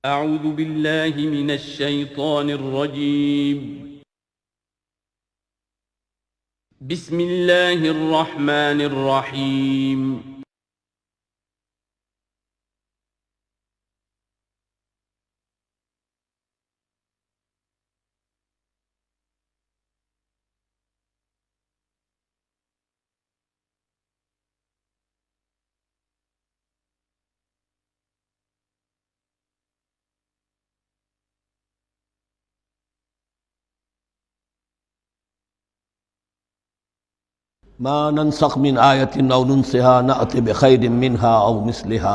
اعوذ باللہ من الشیطان الرجیم بسم اللہ الرحمن الرحیم ما ننسخ من آیۃ او ننسها نأت بخیر منها او مثلها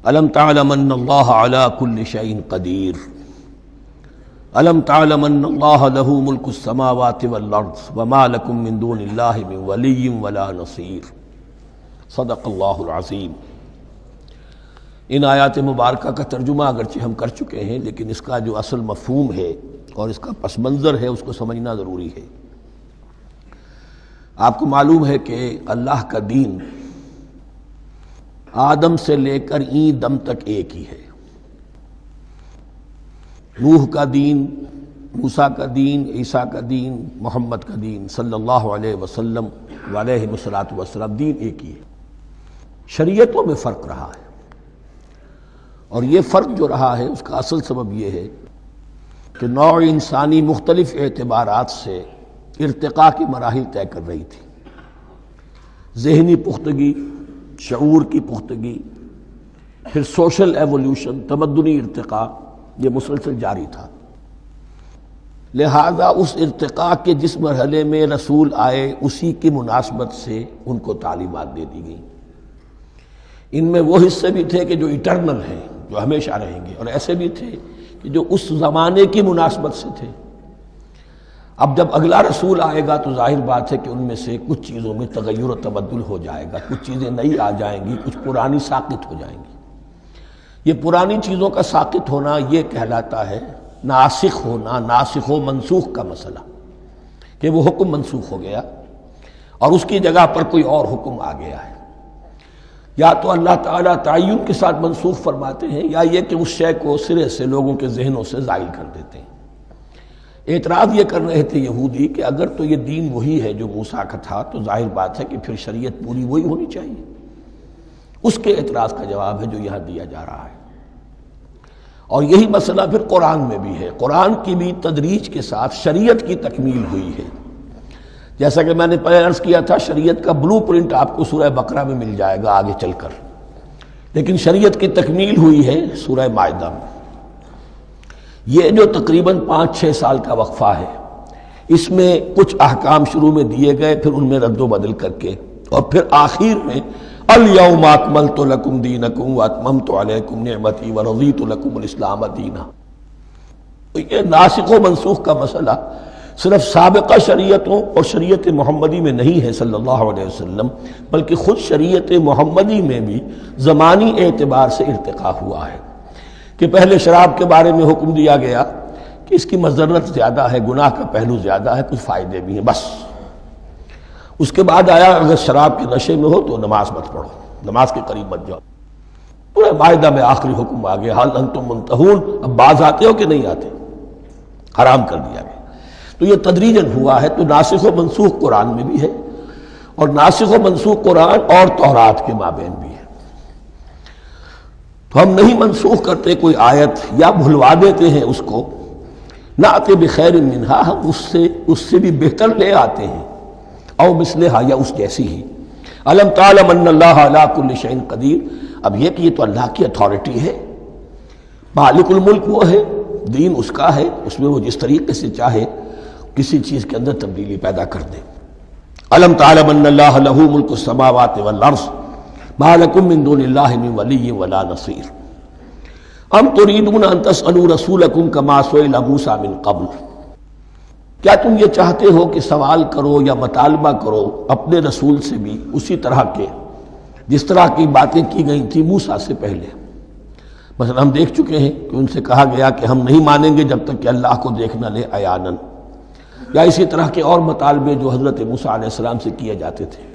الم تعلم ان اللہ علی کل شیء قدیر الم تعلم ان اللہ له ملک السماوات والارض وما لکم من دون اللہ من ولی ولا نصیر صدق اللہ العظیم۔ ان آیات مبارکہ کا ترجمہ اگرچہ ہم کر چکے ہیں، لیکن اس کا جو اصل مفہوم ہے اور اس کا پس منظر ہے اس کو سمجھنا ضروری ہے۔ آپ کو معلوم ہے کہ اللہ کا دین آدم سے لے کر این دم تک ایک ہی ہے۔ نوح کا دین، موسیٰ کا دین، عیسیٰ کا دین، محمد کا دین صلی اللہ علیہ وسلم علیہ الصلوۃ دین ایک ہی ہے۔ شریعتوں میں فرق رہا ہے، اور یہ فرق جو رہا ہے اس کا اصل سبب یہ ہے کہ نوع انسانی مختلف اعتبارات سے ارتقاء کی مراحل طے کر رہی تھی۔ ذہنی پختگی، شعور کی پختگی، پھر سوشل ایولیوشن، تمدنی ارتقاء، یہ مسلسل جاری تھا۔ لہذا اس ارتقاء کے جس مرحلے میں رسول آئے اسی کی مناسبت سے ان کو تعلیمات دے دی گئیں۔ ان میں وہ حصے بھی تھے کہ جو ایٹرنل ہیں، جو ہمیشہ رہیں گے، اور ایسے بھی تھے کہ جو اس زمانے کی مناسبت سے تھے۔ اب جب اگلا رسول آئے گا تو ظاہر بات ہے کہ ان میں سے کچھ چیزوں میں تغیر و تبدل ہو جائے گا، کچھ چیزیں نئی آ جائیں گی، کچھ پرانی ساقط ہو جائیں گی۔ یہ پرانی چیزوں کا ساقط ہونا یہ کہلاتا ہے ناسخ ہونا، ناسخ و منسوخ کا مسئلہ، کہ وہ حکم منسوخ ہو گیا اور اس کی جگہ پر کوئی اور حکم آ گیا ہے۔ یا تو اللہ تعالیٰ تعین کے ساتھ منسوخ فرماتے ہیں، یا یہ کہ اس شے کو سرے سے لوگوں کے ذہنوں سے زائل کر دیتے ہیں۔ اعتراض یہ کر رہے تھے یہودی کہ اگر تو یہ دین وہی ہے جو موسیٰ کا تھا تو ظاہر بات ہے کہ پھر شریعت پوری وہی ہونی چاہیے۔ اس کے اعتراض کا جواب ہے جو یہاں دیا جا رہا ہے، اور یہی مسئلہ پھر قرآن میں بھی ہے۔ قرآن کی بھی تدریج کے ساتھ شریعت کی تکمیل ہوئی ہے۔ جیسا کہ میں نے پہلے عرض کیا تھا، شریعت کا بلو پرنٹ آپ کو سورہ بقرہ میں مل جائے گا آگے چل کر، لیکن شریعت کی تکمیل ہوئی ہے سورہ مائدہ میں۔ یہ جو تقریباً 5-6 سال کا وقفہ ہے، اس میں کچھ احکام شروع میں دیے گئے، پھر ان میں رد و بدل کر کے، اور پھر آخر میں الیوم اکملت لکم دینکم واتممت علیکم نعمتی ورضیت لکم الاسلام دینا۔ یہ ناسخ و منسوخ کا مسئلہ صرف سابقہ شریعتوں اور شریعت محمدی میں نہیں ہے صلی اللہ علیہ وسلم، بلکہ خود شریعت محمدی میں بھی زمانی اعتبار سے ارتقاء ہوا ہے کہ پہلے شراب کے بارے میں حکم دیا گیا کہ اس کی مضرت زیادہ ہے، گناہ کا پہلو زیادہ ہے، کچھ فائدے بھی ہیں بس۔ اس کے بعد آیا اگر شراب کے نشے میں ہو تو نماز مت پڑھو، نماز کے قریب مت جاؤ۔ پورے معاہدہ میں آخری حکم آ گیا، حل انتم منتہون، اب باز آتے ہو کہ نہیں آتے، حرام کر دیا گیا۔ تو یہ تدریجاً ہوا ہے۔ تو ناسخ و منسوخ قرآن میں بھی ہے، اور ناسخ و منسوخ قرآن اور تورات کے مابین بھی ہے۔ تو ہم نہیں منسوخ کرتے کوئی آیت یا بھلوا دیتے ہیں اس کو، نأت بخیر منہا، ہم اس سے بھی بہتر لے آتے ہیں، او مثلہا، یا اس جیسی ہی۔ الم تعلم ان اللہ علی کل شیء قدیر، اب یہ کہ یہ تو اللہ کی اتھارٹی ہے، مالک الملک وہ ہے، دین اس کا ہے، اس میں وہ جس طریقے سے چاہے کسی چیز کے اندر تبدیلی پیدا کر دے۔ الم تعلم ان اللہ لہ ملک السماوات والارض ما لکم من دون اللہ من ولی ولا نصیر ام تریدون ان تسألوا رسولکم کما سئل موسیٰ من قبل، کیا تم یہ چاہتے ہو کہ سوال کرو یا مطالبہ کرو اپنے رسول سے بھی اسی طرح کے جس طرح کی باتیں کی گئی تھی موسیٰ سے پہلے؟ مثلا ہم دیکھ چکے ہیں کہ ان سے کہا گیا کہ ہم نہیں مانیں گے جب تک کہ اللہ کو دیکھ نہ لے عیاناً، یا اسی طرح کے اور مطالبے جو حضرت موسیٰ علیہ السلام سے کیے جاتے تھے۔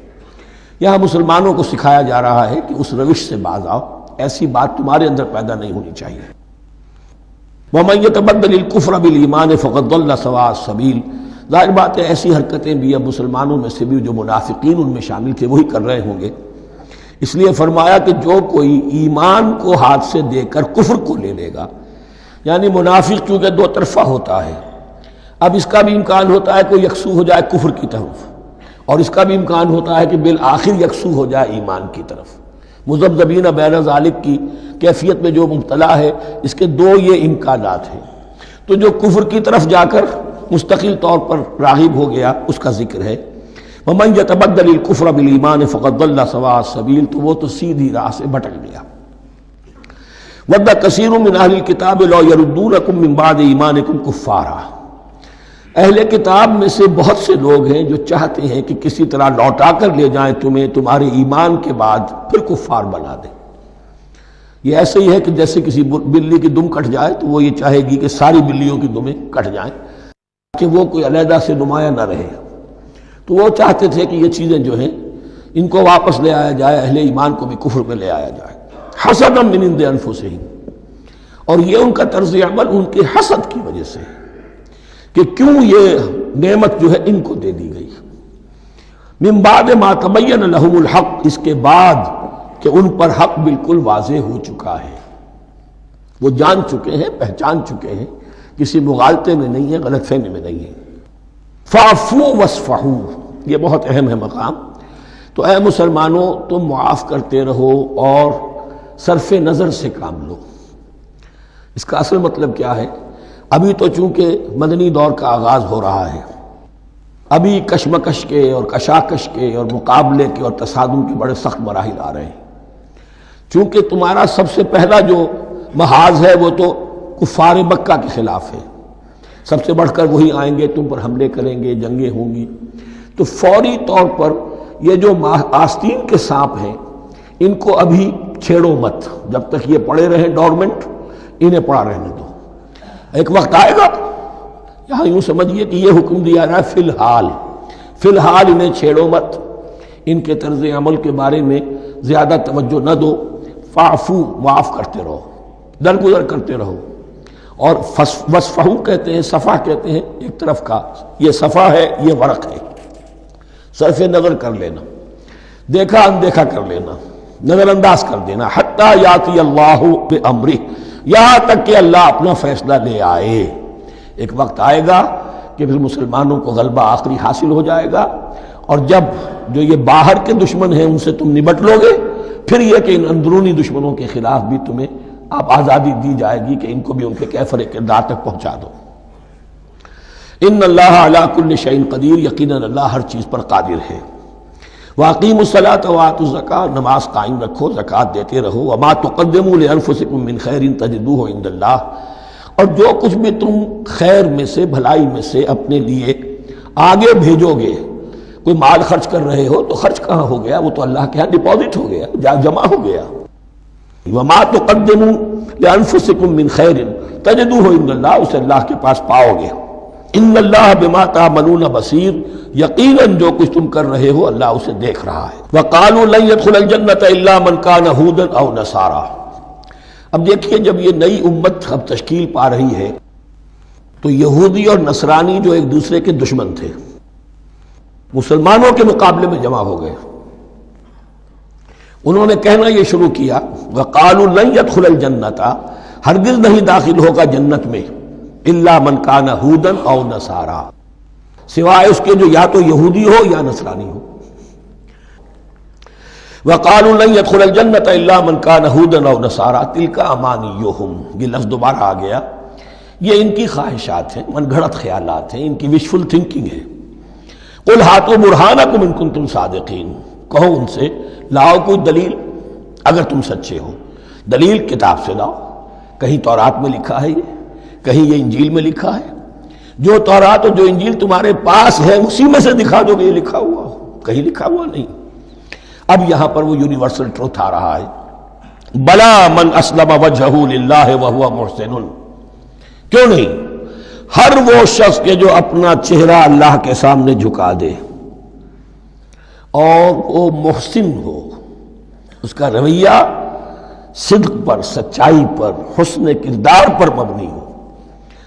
یہاں مسلمانوں کو سکھایا جا رہا ہے کہ اس روش سے باز آؤ، ایسی بات تمہارے اندر پیدا نہیں ہونی چاہیے۔ وَمَن يَتَبَدَّلِ الْكُفْرَ بِالْإِيمَانِ فَقَدْ ضَلَّ سَوَاءَ السَّبِيلِ، ظاہر بات ہے ایسی حرکتیں بھی اب مسلمانوں میں سے بھی جو منافقین ان میں شامل تھے وہی کر رہے ہوں گے۔ اس لیے فرمایا کہ جو کوئی ایمان کو ہاتھ سے دے کر کفر کو لے لے گا، یعنی منافق چونکہ دو طرفہ ہوتا ہے، اب اس کا بھی امکان ہوتا ہے کہ یکسو ہو جائے کفر کی طرف، اور اس کا بھی امکان ہوتا ہے کہ بالآخر یکسو ہو جائے ایمان کی طرف۔ مذبذبین بین ذالک کی کیفیت میں جو مبتلا ہے، اس کے دو یہ امکانات ہیں۔ تو جو کفر کی طرف جا کر مستقل طور پر راغب ہو گیا اس کا ذکر ہے، وَمَن يَتَبَدَّلِ الْكُفْرَ بِالْإِيمَانِ فَقَدْ ضَلَّ سَوَاءَ السَّبِيلِ، تو وہ تو سیدھی راہ سے بھٹک گیا۔ وَدَّ كَثِيرٌ مِّنْ أَهْلِ الْكِتَابِ لَوْ يَرُدُّونَكُم مِّن بَعْدِ إِيمَانِكُمْ كُفَّارًا، اہل کتاب میں سے بہت سے لوگ ہیں جو چاہتے ہیں کہ کسی طرح لوٹا کر لے جائیں تمہیں تمہارے ایمان کے بعد پھر کفار بنا دیں۔ یہ ایسے ہی ہے کہ جیسے کسی بلی کی دم کٹ جائے تو وہ یہ چاہے گی کہ ساری بلیوں کی دمیں کٹ جائیں کہ وہ کوئی علیحدہ سے نمایاں نہ رہے۔ تو وہ چاہتے تھے کہ یہ چیزیں جو ہیں ان کو واپس لے آیا جائے، اہل ایمان کو بھی کفر میں لے آیا جائے، حسدا من عند انفسہم، اور یہ ان کا طرز عمل ان کے حسد کی وجہ سے کہ کیوں یہ نعمت جو ہے ان کو دے دی گئی۔ من بعد ما تبین لہم الحق، اس کے بعد کہ ان پر حق بالکل واضح ہو چکا ہے، وہ جان چکے ہیں، پہچان چکے ہیں، کسی مغالطے میں نہیں ہے، غلط فہمی میں نہیں ہے۔ فاعفوا واصفحوا، یہ بہت اہم ہے مقام۔ تو اے مسلمانوں تم معاف کرتے رہو اور صرف نظر سے کام لو۔ اس کا اصل مطلب کیا ہے؟ ابھی تو چونکہ مدنی دور کا آغاز ہو رہا ہے، ابھی کشمکش کے اور کشاکش کے اور مقابلے کے اور تصادم کے بڑے سخت مراحل آ رہے ہیں۔ چونکہ تمہارا سب سے پہلا جو محاذ ہے وہ تو کفار مکہ کے خلاف ہے، سب سے بڑھ کر وہی آئیں گے، تم پر حملے کریں گے، جنگیں ہوں گی۔ تو فوری طور پر یہ جو آستین کے سانپ ہیں ان کو ابھی چھیڑو مت، جب تک یہ پڑے رہیں ڈورمنٹ، انہیں پڑا رہنے دو۔ ایک وقت آئے گا، یہاں یوں سمجھیے کہ یہ حکم دیا رہا ہے فی الحال انہیں چھیڑو مت، ان کے طرز عمل کے بارے میں زیادہ توجہ نہ دو، فاعفو، معاف کرتے رہو، درگزر کرتے رہو۔ اور وصفحو کہتے ہیں، صفح کہتے ہیں ایک طرف کا، یہ صفح ہے، یہ ورق ہے، صرف نظر کر لینا، دیکھا اندیکھا کر لینا، نظر انداز کر دینا، حتی یاتی اللہ بامرہ، یہاں تک کہ اللہ اپنا فیصلہ لے آئے۔ ایک وقت آئے گا کہ پھر مسلمانوں کو غلبہ آخری حاصل ہو جائے گا، اور جب جو یہ باہر کے دشمن ہیں ان سے تم نمٹ لو گے، پھر یہ کہ ان اندرونی دشمنوں کے خلاف بھی تمہیں اب آزادی دی جائے گی کہ ان کو بھی ان کے کیفر کردار تک پہنچا دو۔ ان اللہ علی کل شیء قدیر، یقیناً اللہ ہر چیز پر قادر ہے۔ واقیموا الصلاۃ وآتوا الزکاۃ، نماز قائم رکھو، زکوٰۃ دیتے رہو۔ وما تقدموا لانفسکم من خیر تجدوہ عند اللہ، اور جو کچھ بھی تم خیر میں سے، بھلائی میں سے اپنے لیے آگے بھیجو گے، کوئی مال خرچ کر رہے ہو تو خرچ کہاں ہو گیا؟ وہ تو اللہ کے ہاں ڈپازٹ ہو گیا، جمع ہو گیا۔ وما تقدموا لانفسکم من خیر تجدوہ عند اللہ، اسے اللہ کے پاس پاؤ گے۔ ان اللہ بما تعملون بصیر، یقیناً جو کچھ تم کر رہے ہو اللہ اسے دیکھ رہا ہے۔ وقالوا لن يدخل الجنۃ الا من كان هودا او نصارى، اب دیکھیے جب یہ نئی امت اب تشکیل پا رہی ہے تو یہودی اور نصرانی جو ایک دوسرے کے دشمن تھے مسلمانوں کے مقابلے میں جمع ہو گئے، انہوں نے کہنا یہ شروع کیا، وقالوا لن يدخل الجنۃ، ہرگز نہیں داخل ہوگا جنت میں، الا من کان ہودا او نصارا، سوائے اس کے جو یا تو یہودی ہو یا نصرانی ہو۔ وقالوا لن يدخل الجنۃ الا من کان ہودا او نصارا تلک امانیہم، یہ لفظ دوبارہ آ گیا، یہ ان کی خواہشات ہیں، من گھڑت خیالات ہیں، ان کی وشفل تھنکنگ ہے۔ قل ہاتوا برہانکم ان کنتم صادقین، کہو ان سے لاؤ کوئی دلیل اگر تم سچے ہو، دلیل کتاب سے لاؤ، کہیں تورات میں لکھا ہے یہ، کہیں یہ انجیل میں لکھا ہے، جو تورات اور جو انجیل تمہارے پاس ہے اسی میں سے دکھا دو گے یہ لکھا ہوا ہو، کہیں لکھا ہوا نہیں۔ اب یہاں پر وہ یونیورسل ٹروتھ آ رہا ہے، بلا من اسلم وجہہ للہ وہو محسن، کیوں نہیں، ہر وہ شخص کے جو اپنا چہرہ اللہ کے سامنے جھکا دے اور وہ محسن ہو، اس کا رویہ صدق پر، سچائی پر، حسن کردار پر مبنی ہو،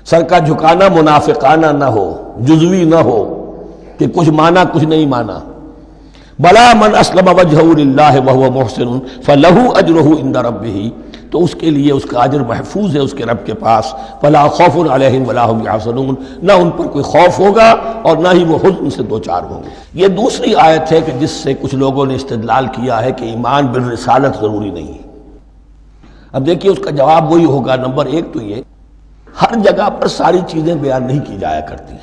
سر کا جھکانا منافقانہ نہ ہو، جزوی نہ ہو کہ کچھ مانا کچھ نہیں مانا۔ بلا من اسلم وجہہ للہ وہو محسن فلہ اجرہ عند ربہ، تو اس کے لیے اس کا اجر محفوظ ہے اس کے رب کے پاس۔ فلا خوف علیہم ولا هم یحزنون، نہ ان پر کوئی خوف ہوگا اور نہ ہی وہ حزن سے دوچار ہوں گے۔ یہ دوسری آیت ہے کہ جس سے کچھ لوگوں نے استدلال کیا ہے کہ ایمان بالرسالت ضروری نہیں ہے۔ اب دیکھیے اس کا جواب وہی ہوگا، نمبر ایک تو یہ ہر جگہ پر ساری چیزیں بیان نہیں کی جایا کرتی،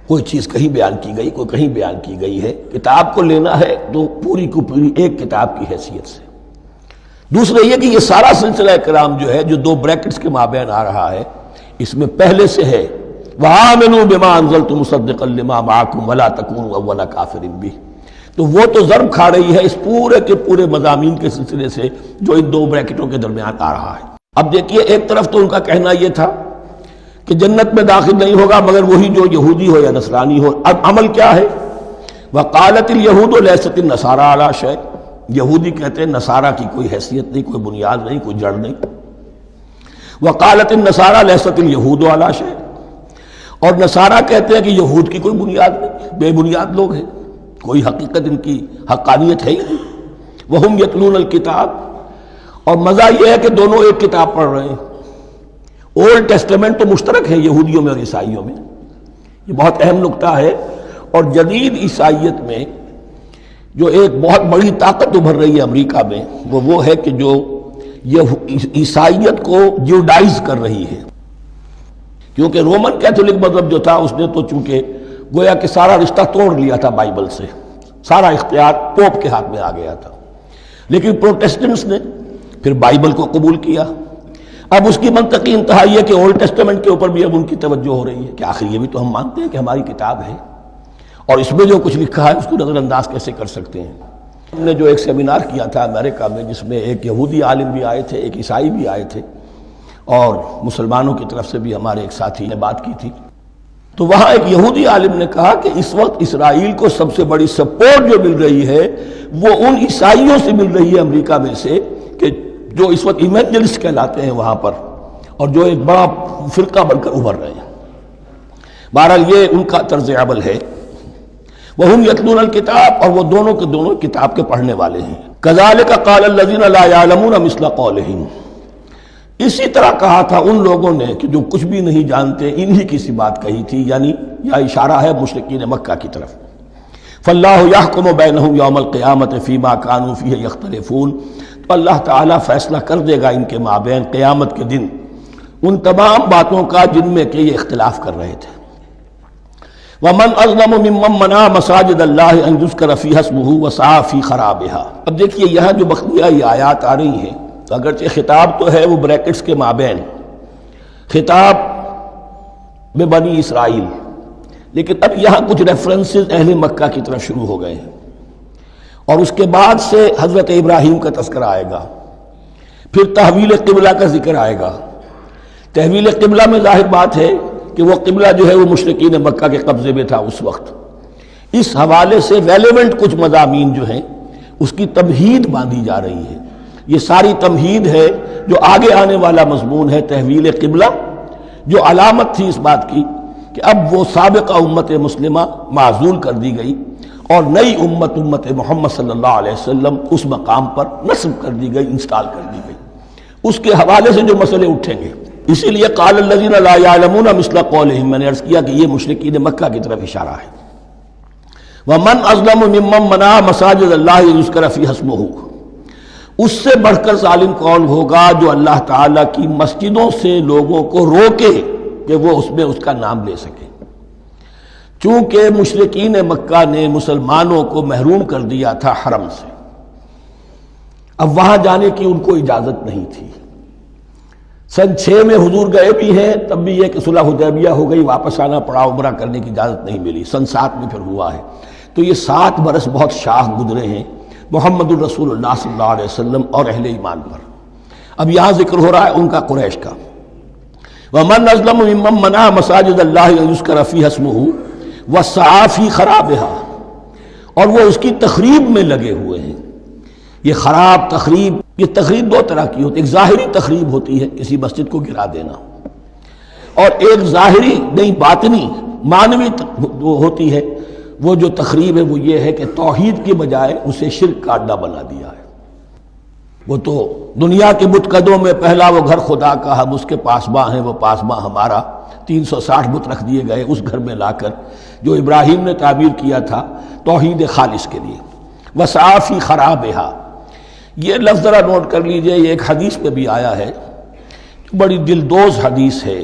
کوئی چیز کہیں بیان کی گئی، کوئی کہیں بیان کی گئی ہے۔ کتاب کو لینا ہے تو پوری کو پوری ایک کتاب کی حیثیت سے۔ دوسرا یہ کہ یہ سارا سلسلہ کرام جو ہے، جو دو بریکٹس کے مابین آ رہا ہے، اس میں پہلے سے ہے وَآمِنُوا بِمَا أَنزَلْتُ مُصَدِّقًا لِمَا مَعَكُمْ وَلَا تَكُونُوا أَوَّلَ كَافِرٍ بِهِ، تو وہ تو ضرب کھا رہی ہے اس پورے کے پورے مضامین کے سلسلے سے جو ان دو بریکٹوں کے درمیان آ رہا ہے۔ اب دیکھیے ایک طرف تو ان کا کہنا یہ تھا کہ جنت میں داخل نہیں ہوگا مگر وہی جو یہودی ہو یا نصرانی ہو۔ اب عمل کیا ہے؟ وَقَالَتِ الْيَهُودُ لَيْسَتِ النَّصَارَىٰ عَلَىٰ شَيْءٍ، یہودی کہتے ہیں نصارہ کی کوئی حیثیت نہیں، کوئی بنیاد نہیں، کوئی جڑ نہیں۔ وَقَالَتِ النَّصَارَىٰ لَيْسَتِ الْيَهُودُ عَلَىٰ شَيْءٍ، اور نصارہ کہتے ہیں کہ یہود کی کوئی بنیاد نہیں، بے بنیاد لوگ ہیں، کوئی حقیقت ان کی حقانیت ہے ہی نہیں۔ وَهُمْ يَتْلُونَ الْكِتَابَ، اور مزہ یہ ہے کہ دونوں ایک کتاب پڑھ رہے ہیں۔ اولڈ ٹیسٹمنٹ تو مشترک ہے یہودیوں میں اور عیسائیوں میں، یہ بہت اہم نکتہ ہے۔ اور جدید عیسائیت میں جو ایک بہت بڑی طاقت ابھر رہی ہے امریکہ میں، وہ ہے کہ جو یہ عیسائیت کو جیوڈائز کر رہی ہے، کیونکہ رومن کیتھولک مذہب جو تھا اس نے تو چونکہ گویا کہ سارا رشتہ توڑ لیا تھا بائبل سے، سارا اختیار پوپ کے ہاتھ میں آ گیا تھا، لیکن پروٹیسٹنٹس نے پھر بائبل کو قبول کیا۔ اب اس کی منطقی انتہا یہ کہ اولڈ ٹیسٹمنٹ کے اوپر بھی اب ان کی توجہ ہو رہی ہے کہ آخر یہ بھی تو ہم مانتے ہیں کہ ہماری کتاب ہے، اور اس میں جو کچھ لکھا ہے اس کو نظر انداز کیسے کر سکتے ہیں۔ ہم نے جو ایک سیمینار کیا تھا امریکہ میں، جس میں ایک یہودی عالم بھی آئے تھے، ایک عیسائی بھی آئے تھے، اور مسلمانوں کی طرف سے بھی ہمارے ایک ساتھی نے بات کی تھی، تو وہاں ایک یہودی عالم نے کہا کہ اس وقت اسرائیل کو سب سے بڑی سپورٹ جو مل رہی ہے وہ ان عیسائیوں سے مل رہی ہے امریکہ میں سے، کہ جو اس وقت ایونجلسٹ کہلاتے ہیں وہاں پر، اور جو ایک بڑا فرقہ بن کر ابھر رہے ہیں۔ بہرحال یہ ان کا طرز عمل ہے۔ وَهُمْ يَتْلُونَ الْكِتَابَ، اور وہ دونوں کے دونوں کتاب کے پڑھنے والے ہیں۔ كَذَلِكَ قَالَ الَّذِينَ لَا يَعْلَمُونَ مِثْلَ قَوْلِهِمْ، اسی طرح کہا تھا ان لوگوں نے کہ جو کچھ بھی نہیں جانتے انہی کی سی بات کہی تھی، یعنی یہ اشارہ ہے مشرکین مکہ کی طرف۔ فَاللَّهُ يَحْكُمُ بَيْنَهُمْ يَوْمَ الْقِيَامَةِ فِيمَا كَانُوا فِيهِ يَخْتَلِفُونَ، تو اللہ تعالیٰ فیصلہ کر دے گا ان کے مابین قیامت کے دن ان تمام باتوں کا جن میں کہ یہ اختلاف کر رہے تھے۔ وَمَنْ أَظْلَمُ مِمَّنْ مَنَعَ مَسَاجِدَ اللَّهِ أَنْ يُذْكَرَ فِيهَا اسْمُهُ وَسَعَىٰ فِي خَرَابِهَا۔ اب دیکھیے یہاں جو بخیہ یہ آیات آ رہی ہیں، تو اگرچہ خطاب تو ہے وہ بریکٹس کے مابین، خطاب میں بنی اسرائیل، لیکن اب یہاں کچھ ریفرنسز اہل مکہ کی طرف شروع ہو گئے ہیں، اور اس کے بعد سے حضرت ابراہیم کا تذکرہ آئے گا، پھر تحویل قبلہ کا ذکر آئے گا۔ تحویل قبلہ میں ظاہر بات ہے کہ وہ قبلہ جو ہے وہ مشرکین مکہ کے قبضے میں تھا اس وقت، اس حوالے سے ریلیونٹ کچھ مضامین جو ہیں اس کی تمہید باندھی جا رہی ہے۔ یہ ساری تمہید ہے جو آگے آنے والا مضمون ہے تحویل قبلہ، جو علامت تھی اس بات کی کہ اب وہ سابقہ امت مسلمہ معزول کر دی گئی اور نئی امت محمد صلی اللہ علیہ وسلم اس مقام پر نصب کر دی گئی، انسٹال کر دی گئی۔ اس کے حوالے سے جو مسئلے اٹھیں گے، اسی لیے قال الذین لا یعلمون مثل قولہم، میں نے عرض کیا کہ یہ مشرکین مکہ کی طرف اشارہ ہے۔ ومن اظلم ممن منع مساجد اللہ یذکر فیہا اسمہ، اس سے بڑھ کر ظالم کون ہوگا جو اللہ تعالیٰ کی مسجدوں سے لوگوں کو روکے کہ وہ اس میں اس کا نام لے سکے۔ چونکہ مشرکین مکہ نے مسلمانوں کو محروم کر دیا تھا حرم سے، اب وہاں جانے کی ان کو اجازت نہیں تھی۔ سن 6 میں حضور گئے بھی ہیں، تب بھی یہ کہ صلح حدیبیہ ہو گئی، واپس آنا پڑا، عمرہ کرنے کی اجازت نہیں ملی۔ سن 7 میں پھر ہوا ہے، تو یہ 7 برس بہت شاہ گزرے ہیں محمد الرسول اللہ صلی اللہ علیہ وسلم اور اہل ایمان پر۔ اب یہاں ذکر ہو رہا ہے ان کا، قریش کا۔ وَمَنْ أَظْلَمُ مِمَّنْ مَنَعَ مَسَاجِدَ اللَّهِ أَنْ يُذْكَرَ فِيهَا اسْمُهُ وَسَعَىٰ فِي خَرَابِهَا، اور وہ اس کی تخریب میں لگے ہوئے ہیں۔ یہ خراب تخریب، یہ تخریب دو طرح کی ہوتی ہے، ایک ظاہری تخریب ہوتی ہے کسی مسجد کو گرا دینا، اور ایک ظاہری نہیں باطنی معنوی ہوتی ہے۔ وہ جو تخریب ہے وہ یہ ہے کہ توحید کی بجائے اسے شرک کا اڈا بنا دیا ہے۔ وہ تو دنیا کے بتکدوں میں پہلا وہ گھر خدا کا، ہم اس کے پاسباں ہیں، وہ پاسباں ہمارا، 360 بت رکھ دیے گئے اس گھر میں لا کر، جو ابراہیم نے تعبیر کیا تھا توحید خالص کے لیے۔ وَسَعَىٰ خرابہا، یہ لفظ ذرا نوٹ کر لیجئے، یہ ایک حدیث میں بھی آیا ہے، بڑی دلدوز حدیث ہے،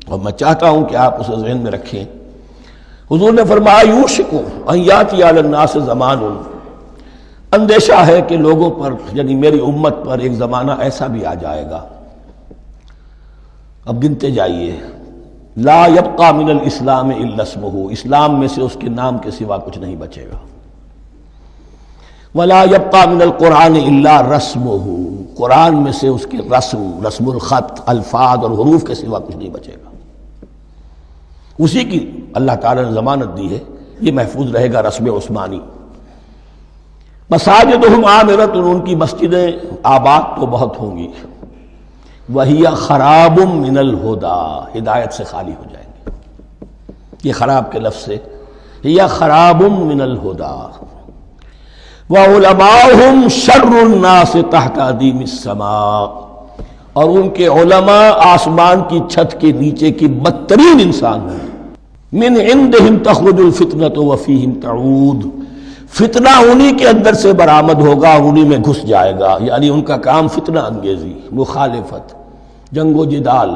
اور میں چاہتا ہوں کہ آپ اسے ذہن میں رکھیں۔ حضور نے فرمایا یوشک ان یاتی علی الناس زمان، اندیشہ ہے کہ لوگوں پر یعنی میری امت پر ایک زمانہ ایسا بھی آ جائے گا، اب گنتے جائیے، لا یبقى من الاسلام الا اسمہ، اسلام میں سے اس کے نام کے سوا کچھ نہیں بچے گا، ولا یبقى من القرآن الا رسمہ، قرآن میں سے اس کے رسم الخط، الفاظ اور حروف کے سوا کچھ نہیں بچے گا، اسی کی اللہ تعالیٰ نے ضمانت دی ہے، یہ محفوظ رہے گا رسم عثمانی۔ مساجدہم عامرۃ، ان کی مسجدیں آباد تو بہت ہوں گی، وہی خراب من الہدی، ہدایت سے خالی ہو جائیں گے، یہ خراب کے لفظ سے، یا خراب من الہدی، وعلماؤہم شر الناس تحت ادیم السماء، اور ان کے علماء آسمان کی چھت کے نیچے کی بدترین انسان ہیں، من عندہم تخرج الفتنۃ وفیہم تعود، فتنہ انہی کے اندر سے برآمد ہوگا، انہی میں گھس جائے گا، یعنی ان کا کام فتنہ انگیزی، مخالفت، جنگ و جدال،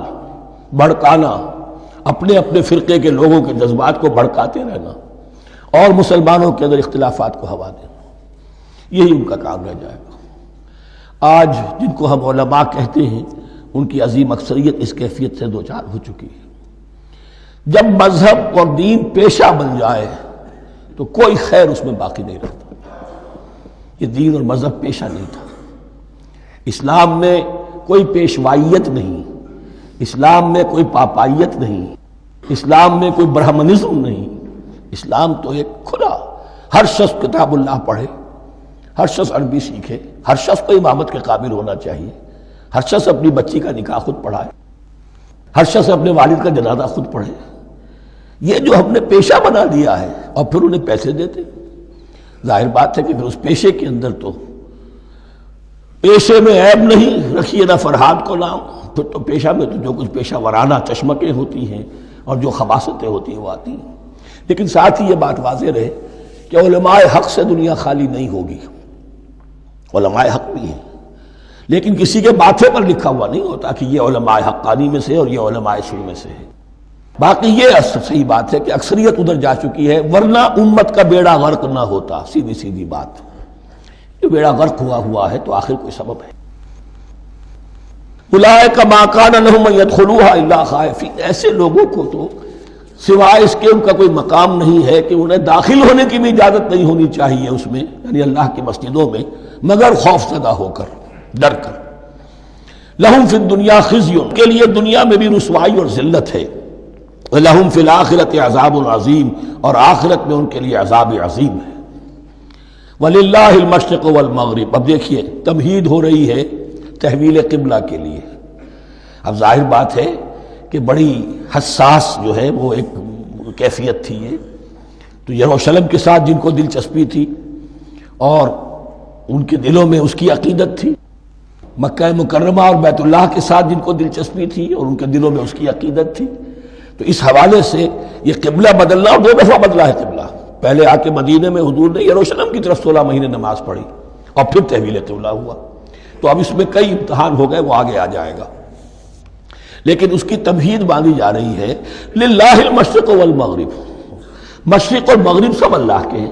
بھڑکانا، اپنے اپنے فرقے کے لوگوں کے جذبات کو بھڑکاتے رہنا اور مسلمانوں کے اندر اختلافات کو ہوا دینا، یہی ان کا کام رہ جائے گا۔ آج جن کو ہم علماء کہتے ہیں ان کی عظیم اکثریت اس کیفیت سے دوچار ہو چکی ہے۔ جب مذہب اور دین پیشہ بن جائے تو کوئی خیر اس میں باقی نہیں رہتا۔ یہ دین اور مذہب پیشہ نہیں تھا، اسلام میں کوئی پیشوائیت نہیں، اسلام میں کوئی پاپائیت نہیں، اسلام میں کوئی برہمنزم نہیں، اسلام تو ایک کھلا، ہر شخص کتاب اللہ پڑھے، ہر شخص عربی سیکھے، ہر شخص کو امامت کے قابل ہونا چاہیے، ہر شخص اپنی بچی کا نکاح خود پڑھائے، ہر شخص اپنے والد کا جنازہ خود پڑھے۔ یہ جو ہم نے پیشہ بنا دیا ہے اور پھر انہیں پیسے دیتے، ظاہر بات ہے کہ پھر اس پیشے کے اندر تو پیشے میں عیب نہیں، رکھیے نہ فرہاد کو نام، پھر تو پیشہ میں تو جو کچھ پیشہ ورانہ چشمکیں ہوتی ہیں اور جو خباثتیں ہوتی ہیں وہ آتی ہیں۔ لیکن ساتھ ہی یہ بات واضح رہے کہ علماء حق سے دنیا خالی نہیں ہوگی، علماء حق بھی ہیں، لیکن کسی کے ماتھے پر لکھا ہوا نہیں ہوتا کہ یہ علماء حقانی میں سے اور یہ علماء سو میں سے ہے۔ باقی یہ صحیح بات ہے کہ اکثریت ادھر جا چکی ہے، ورنہ امت کا بیڑا غرق نہ ہوتا، سیدھی سیدھی بات، یہ بیڑا غرق ہوا ہے تو آخر کوئی سبب ہے۔ اولئک ما کان لہم ان یدخلوها الا خائفین، ایسے لوگوں کو تو سوائے اس کے ان کا کوئی مقام نہیں ہے کہ انہیں داخل ہونے کی بھی اجازت نہیں ہونی چاہیے اس میں، یعنی اللہ کی مسجدوں میں، مگر خوف زدہ ہو کر، ڈر کر۔ لہم فی الدنیا خزی، کے لیے دنیا میں بھی رسوائی اور ذلت ہے، لہم فی الآخرۃ عذاب عظیم، اور آخرت میں ان کے لیے عذاب عظیم ہے۔ وللہ المشرق والمغرب، اب دیکھیے تمہید ہو رہی ہے تحویل قبلہ کے لیے۔ اب ظاہر بات ہے کہ بڑی حساس جو ہے وہ ایک کیفیت تھی یہ، تو یروشلم کے ساتھ جن کو دلچسپی تھی اور ان کے دلوں میں اس کی عقیدت تھی، مکہ مکرمہ اور بیت اللہ کے ساتھ جن کو دلچسپی تھی اور ان کے دلوں میں اس کی عقیدت تھی، تو اس حوالے سے یہ قبلہ بدلنا، اور 2 دفعہ بدلا ہے قبلہ۔ پہلے آ کے مدینے میں حضور نے یروشلم کی طرف 16 مہینے نماز پڑھی اور پھر تحویل قبلہ ہوا، تو اب اس میں کئی امتحان ہو گئے، وہ آگے آ جائے گا، لیکن اس کی تمہید باندھی جا رہی ہے۔ للہ المشرق والمغرب، مشرق اور مغرب سب اللہ کے ہیں،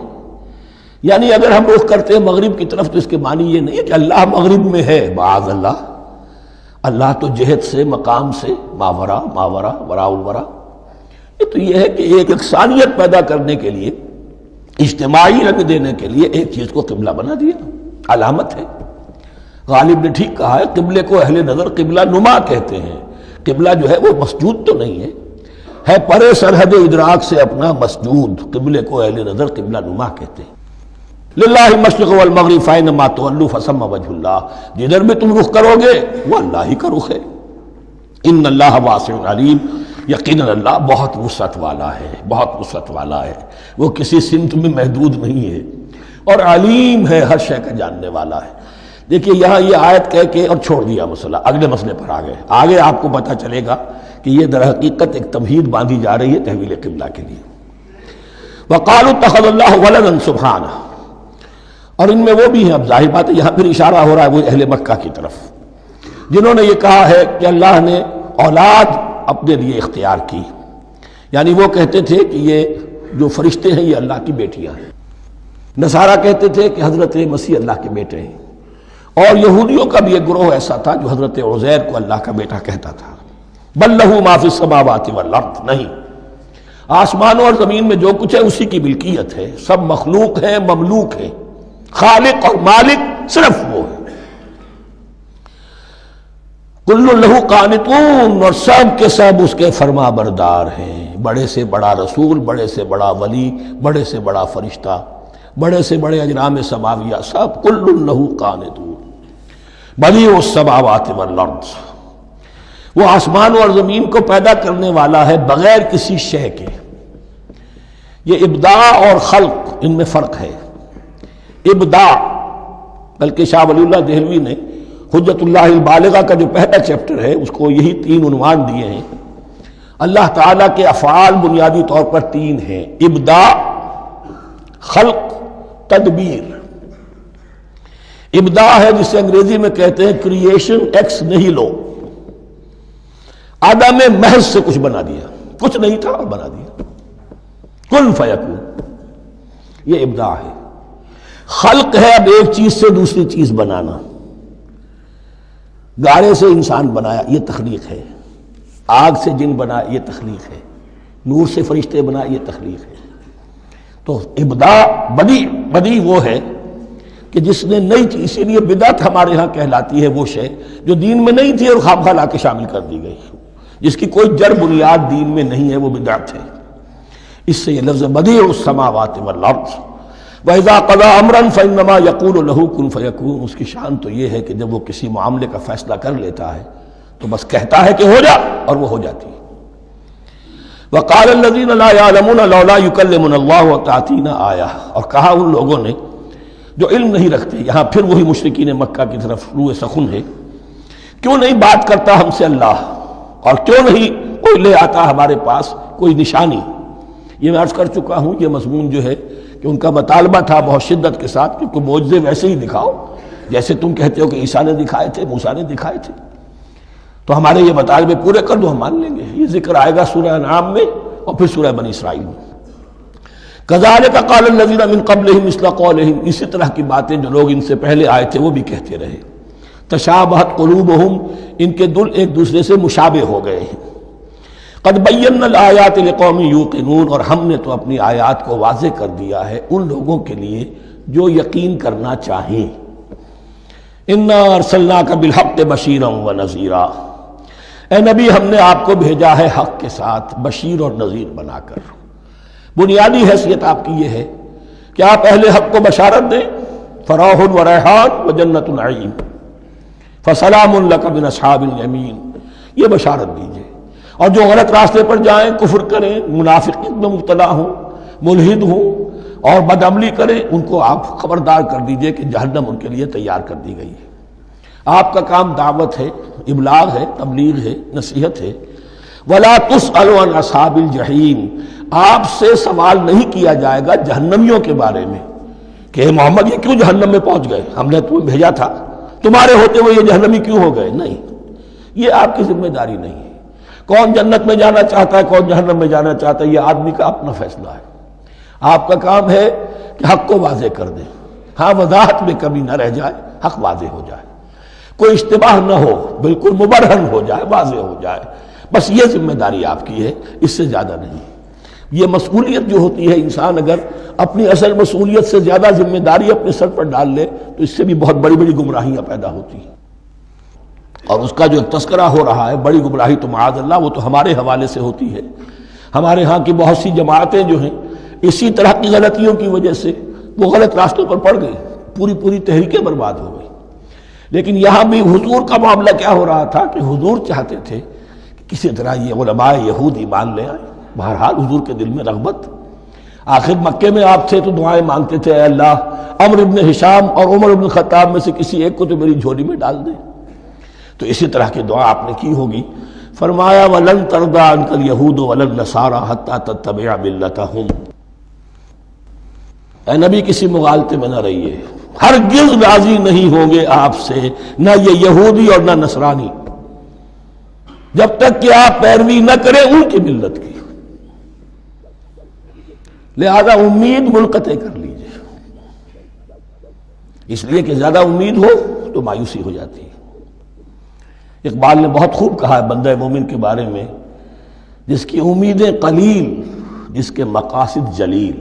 یعنی اگر ہم رخ کرتے ہیں مغرب کی طرف تو اس کے معنی یہ نہیں ہے کہ اللہ مغرب میں ہے، معاذ اللہ، اللہ تو جہت سے، مقام سے، ماورا وراء الورا۔ یہ تو یہ ہے کہ ایک یکسانیت پیدا کرنے کے لیے، اجتماعی رنگ دینے کے لیے ایک چیز کو قبلہ بنا دیا، علامت ہے۔ غالب نے ٹھیک کہا ہے، قبلے کو اہل نظر قبلہ نما کہتے ہیں۔ قبلہ جو ہے وہ مسجود تو نہیں ہے پرے سرحد ادراک سے اپنا مسجود، قبلے کو اہل نظر قبلہ نما کہتے ہیں۔ للہ المشرق والمغرب فینما تولوا فثم وجہ اللہ، جدھر بھی تم رخ کرو گے وہ اللہ ہی کا رخ ہے۔ ان اللہ واسع علیم، یقیناً اللہ بہت وسعت والا ہے، بہت وسعت والا ہے، وہ کسی سمت میں محدود نہیں ہے، اور علیم ہے، ہر شے کا جاننے والا ہے۔ دیکھیے یہاں یہ آیت کہہ کے اور چھوڑ دیا مسئلہ، اگلے مسئلے پر آ گئے۔ آگے آپ کو پتہ چلے گا کہ یہ در حقیقت ایک تمہید باندھی جا رہی ہے تحویل قبلہ کے لیے۔ وقالوا اتخذ اللہ ولدا سبحانہ، اور ان میں وہ بھی ہیں، اب ظاہر بات ہے یہاں پھر اشارہ ہو رہا ہے وہ اہل مکہ کی طرف، جنہوں نے یہ کہا ہے کہ اللہ نے اولاد اپنے لیے اختیار کی، یعنی وہ کہتے تھے کہ یہ جو فرشتے ہیں یہ اللہ کی بیٹیاں ہیں، نصارہ کہتے تھے کہ حضرت مسیح اللہ کے بیٹے ہیں، اور یہودیوں کا بھی ایک گروہ ایسا تھا جو حضرت عزیر کو اللہ کا بیٹا کہتا تھا۔ بل لہ ما فی السماوات والارض، نہیں، آسمانوں اور زمین میں جو کچھ ہے اسی کی ملکیت ہے، سب مخلوق ہیں، مملوک ہیں، خالق اور مالک صرف وہ ہے۔ کل لہ قانتون، اور سب کے سب اس کے فرما بردار ہیں، بڑے سے بڑا رسول، بڑے سے بڑا ولی، بڑے سے بڑا فرشتہ، بڑے سے بڑے اجرام سماویہ، سب کل لہ قانتون۔ بدیع السماوات والارض، وہ آسمان اور زمین کو پیدا کرنے والا ہے بغیر کسی شے کے۔ یہ ابداع اور خلق ان میں فرق ہے۔ ابداع، بلکہ شاہ ولی اللہ دہلوی نے حجت اللہ البالغہ کا جو پہلا چیپٹر ہے اس کو یہی 3 عنوان دیے ہیں۔ اللہ تعالیٰ کے افعال بنیادی طور پر 3 ہیں، ابداع، خلق، تدبیر۔ ابداع ہے جسے انگریزی میں کہتے ہیں کریشن ایکس نہیلو، آدم محض سے کچھ بنا دیا، کچھ نہیں تھا اور بنا دیا، کن فیکون، یہ ابداع ہے۔ خلق ہے اب ایک چیز سے دوسری چیز بنانا، گارے سے انسان بنایا، یہ تخلیق ہے، آگ سے جن بنایا، یہ تخلیق ہے، نور سے فرشتے بنائے، یہ تخلیق ہے۔ تو ابداع بدیع وہ ہے کہ جس نے نئی چیز، اسی لیے بدعت ہمارے ہاں کہلاتی ہے وہ شے جو دین میں نہیں تھی اور خواہ لا کے شامل کر دی گئی، جس کی کوئی جڑ بنیاد دین میں نہیں ہے، وہ بدعت ہے۔ اس سے یہ لفظ بدیع السماوات والارض، وَإِذَا قَضَىٰ أَمْرًا فَإِنَّمَا يَقُولُ لَهُ كُن فَيَكُونُ، اس کی شان تو یہ ہے کہ جب وہ کسی معاملے کا فیصلہ کر لیتا ہے تو بس کہتا ہے کہ ہو جا، اور وہ ہو جاتی ہے۔ وَقَالَ الَّذِينَ لَا يَعْلَمُونَ لَوْلَا يُكَلِّمُنَا اللَّهُ وَتَأْتِينَا آیَةٌ، اور کہا ان لوگوں نے جو علم نہیں رکھتے، یہاں پھر وہی مشرکین مکہ کی طرف روئے سخن ہے، کیوں نہیں بات کرتا ہم سے اللہ، اور کیوں نہیں کوئی لے آتا ہمارے پاس کوئی نشانی۔ یہ میں عرض کر چکا ہوں، یہ مضمون جو ہے کہ ان کا مطالبہ تھا بہت شدت کے ساتھ کہ کوئی معجزے ویسے ہی دکھاؤ جیسے تم کہتے ہو کہ عیسیٰ نے دکھائے تھے، موسیٰ نے دکھائے تھے، تو ہمارے یہ مطالبے پورے کر دو، ہم مان لیں گے۔ یہ ذکر آئے گا سورہ انعام میں اور پھر سورہ بنی اسرائیل میں۔ کذالک قال الذین من قبلہم مثل قولہم، اسی طرح کی باتیں جو لوگ ان سے پہلے آئے تھے وہ بھی کہتے رہے۔ تشابہت قلوبہم، ان کے دل ایک دوسرے سے مشابہ ہو گئے ہیں۔ قد بینا الآیات لقوم یوقنون، اور ہم نے تو اپنی آیات کو واضح کر دیا ہے ان لوگوں کے لیے جو یقین کرنا چاہیں۔ انا ارسلناک بالحق بشیرا ونذیرا، اے نبی ہم نے آپ کو بھیجا ہے حق کے ساتھ بشیر اور نذیر بنا کر۔ بنیادی حیثیت آپ کی یہ ہے کہ آپ اہل حق کو بشارت دیں، فراح و ریحان و جنت نعیم، فسلام لک من اصحاب الیمین، یہ بشارت دیجئے۔ اور جو غلط راستے پر جائیں، کفر کریں، منافقت میں مبتلا ہوں، ملحد ہوں اور بدعملی کریں، ان کو آپ خبردار کر دیجئے کہ جہنم ان کے لیے تیار کر دی گئی ہے۔ آپ کا کام دعوت ہے، ابلاغ ہے، تبلیغ ہے، نصیحت ہے۔ وَلَا تُسْأَلُ عَنْ أَصْحَابِ الْجَحِيمِ، آپ سے سوال نہیں کیا جائے گا جہنمیوں کے بارے میں کہ محمد یہ کیوں جہنم میں پہنچ گئے، ہم نے تمہیں بھیجا تھا، تمہارے ہوتے ہوئے یہ جہنمی کیوں ہو گئے؟ نہیں، یہ آپ کی ذمہ داری نہیں ہے۔ کون جنت میں جانا چاہتا ہے، کون جہنم میں جانا چاہتا ہے، یہ آدمی کا اپنا فیصلہ ہے۔ آپ کا کام ہے کہ حق کو واضح کر دیں، ہاں وضاحت میں کمی نہ رہ جائے، حق واضح ہو جائے، کوئی اشتباہ نہ ہو، بالکل مبرہن ہو جائے، واضح ہو جائے، بس یہ ذمہ داری آپ کی ہے، اس سے زیادہ نہیں۔ یہ مسئولیت جو ہوتی ہے، انسان اگر اپنی اصل مسئولیت سے زیادہ ذمہ داری اپنے سر پر ڈال لے تو اس سے بھی بہت بڑی بڑی گمراہیاں پیدا ہوتی ہیں، اور اس کا جو تذکرہ ہو رہا ہے بڑی گمراہی تو معاذ اللہ وہ تو ہمارے حوالے سے ہوتی ہے۔ ہمارے ہاں کی بہت سی جماعتیں جو ہیں اسی طرح کی غلطیوں کی وجہ سے وہ غلط راستوں پر پڑ گئی، پوری تحریکیں برباد ہو گئی۔ لیکن یہاں بھی حضور کا معاملہ کیا ہو رہا تھا کہ حضور چاہتے تھے کہ کسی طرح یہ علماء یہود ایمان لے آئے۔ بہرحال حضور کے دل میں رغبت، آخر مکے میں آپ تھے تو دعائیں مانگتے تھے، اے اللہ عمرو ابن ہشام اور عمر ابن خطاب میں سے کسی ایک کو تو میری جھولی میں ڈال دے۔ تو اسی طرح کی دعا آپ نے کی ہوگی۔ فرمایا وَلَن تَرْضَىٰ عَنكَ الْيَهُودُ وَلَا النَّصَارَىٰ حَتَّىٰ تَتَّبِعَ مِلَّتَهُمْ۔ اے نبی کسی مغالطے میں نہ رہیے، ہرگز راضی نہیں ہوں گے آپ سے نہ یہ یہودی اور نہ نصرانی، جب تک کہ آپ پیروی نہ کریں ان کی ملت کی۔ لہذا امید منقطع کر لیجیے، اس لیے کہ زیادہ امید ہو تو مایوسی ہو جاتی ہے۔ اقبال نے بہت خوب کہا ہے بندہ مومن کے بارے میں، جس کی امیدیں قلیل، جس کے مقاصد جلیل۔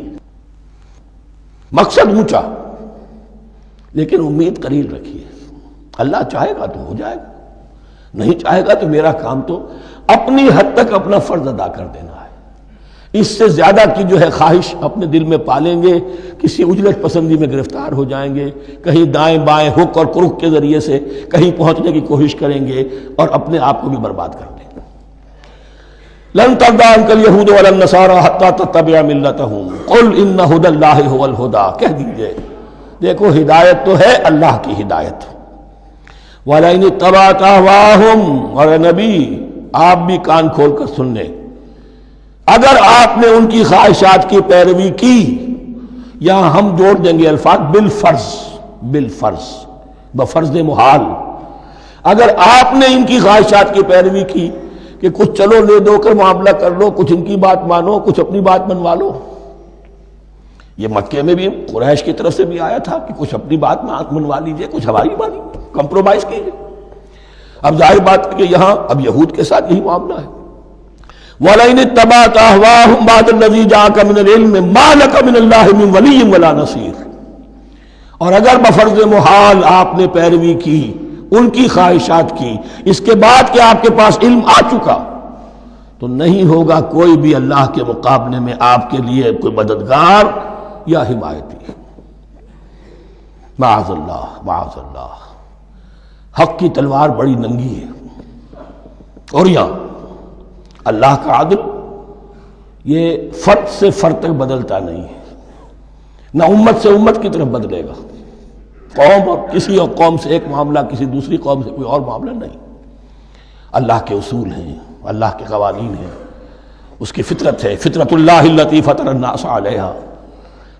مقصد اونچا لیکن امید قلیل رکھیے، اللہ چاہے گا تو ہو جائے گا، نہیں چاہے گا تو میرا کام تو اپنی حد تک اپنا فرض ادا کر دینا ہے۔ اس سے زیادہ کی جو ہے خواہش اپنے دل میں پالیں گے، کسی اجلت پسندی میں گرفتار ہو جائیں گے، کہیں دائیں بائیں ہک اور کرک کے ذریعے سے کہیں پہنچنے کی کوشش کریں گے اور اپنے آپ کو بھی برباد کر دیں گے۔ لن ترضى عنك اليهود ولا النصارى حتى تتبع ملتهم قل ان هدى الله هو الهدى، کہہ دیجئے دیکھو ہدایت تو ہے اللہ کی ہدایت۔ وَلَئِنِ اتَّبَعْتَ أَهْوَاءَهُمْ، اور نبی آپ بھی کان کھول کر سن لیں، اگر آپ نے ان کی خواہشات کی پیروی کی، یہاں ہم جوڑ دیں گے الفاظ بالفرض بفرض محال، اگر آپ نے ان کی خواہشات کی پیروی کی کہ کچھ چلو لے دو کر معاملہ کر لو، کچھ ان کی بات مانو، کچھ اپنی بات منوا لو۔ یہ مکے میں بھی قریش کی طرف سے بھی آیا تھا کہ کچھ اپنی بات منوا لیجئے، کچھ ہماری مانی، کمپرومائز کیجئے۔ اب ظاہر بات ہے کہ یہاں اب یہود کے ساتھ یہی معاملہ ہے۔ وَلَئِنِ اتَّبَعْتَ أَهْوَاءَهُمْ بَعْدَ الَّذِي جَاءَكَ مِنَ الْعِلْمِ مَا لَكَ مِنَ اللَّهِ مِنْ وَلِيٍّ وَلَا نَصِيرٍ، اور اگر بفرض محال آپ نے پیروی کی ان کی خواہشات کی، اس کے بعد کہ آپ کے پاس علم آ چکا، تو نہیں ہوگا کوئی بھی اللہ کے مقابلے میں آپ کے لیے کوئی مددگار یا حمایتی۔ معاذ اللہ معاذ اللہ، حق کی تلوار بڑی ننگی ہے، اور یہاں اللہ کا عدل یہ فرد سے فرد تک بدلتا نہیں ہے، نہ امت سے امت کی طرف بدلے گا، قوم اور کسی اور قوم سے ایک معاملہ، کسی دوسری قوم سے کوئی اور معاملہ نہیں۔ اللہ کے اصول ہیں، اللہ کے قوانین ہیں، اس کی فطرت ہے، فطرت اللہ التی فطر الناس علیہا،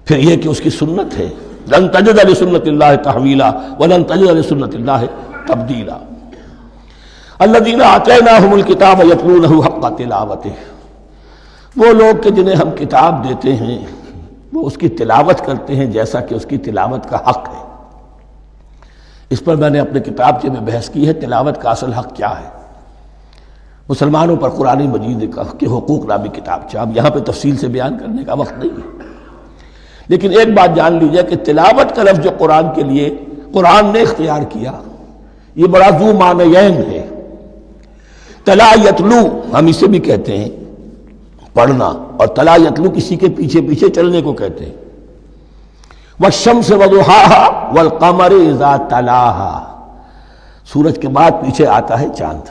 پھر یہ کہ اس کی سنت ہے، لن تجد لسنت اللہ تحویلا ولن تجد لسنت اللہ تبدیلا۔ الذین آتیناہم الکتاب یتلونہ حق تلاوتہ، وہ لوگ کہ جنہیں ہم کتاب دیتے ہیں وہ اس کی تلاوت کرتے ہیں جیسا کہ اس کی تلاوت کا حق ہے۔ اس پر میں نے اپنے کتابچے میں بحث کی ہے، تلاوت کا اصل حق کیا ہے۔ مسلمانوں پر قرآن مجید کے حقوق نامی کتابچہ، اب یہاں پہ تفصیل سے بیان کرنے کا وقت نہیں ہے، لیکن ایک بات جان لیجیے کہ تلاوت کا لفظ جو قرآن کے لیے قرآن نے اختیار کیا، یہ بڑا ذو معنیین ہے۔ تلا یتلو ہم اسے بھی کہتے ہیں پڑھنا، اور تلا یتلو کسی کے پیچھے پیچھے چلنے کو کہتے ہیں۔ والشمس وضحاها والقمر اذا تلاها، سورج کے بعد پیچھے آتا ہے چاند۔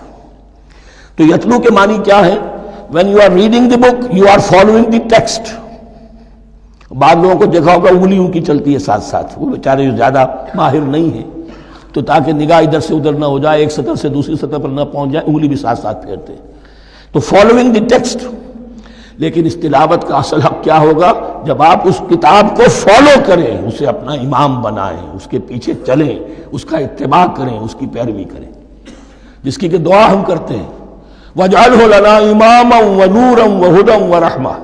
تو یتلو کے معنی کیا ہے؟ when you are reading the book you are following the text۔ بعض لوگوں کو دیکھا ہوگا انگلی ان کی چلتی ہے ساتھ ساتھ، وہ بیچارے جو زیادہ ماہر نہیں ہیں تو تاکہ نگاہ ادھر سے ادھر نہ ہو جائے، ایک سطح سے دوسری سطح پر نہ پہنچ جائے، انگلی بھی ساتھ ساتھ پھیرتے ہیں، تو فالوئنگ دی ٹیکسٹ۔ لیکن اس تلاوت کا اصل حق کیا ہوگا؟ جب آپ اس کتاب کو فالو کریں، اسے اپنا امام بنائیں، اس کے پیچھے چلیں، اس کا اتباع کریں، اس کی پیروی کریں، جس کی کہ دعا ہم کرتے ہیں وَاجْعَلْهُ لَنَا إِمَامًا وَنُورًا وَهُدًى وَرَحْمَةً،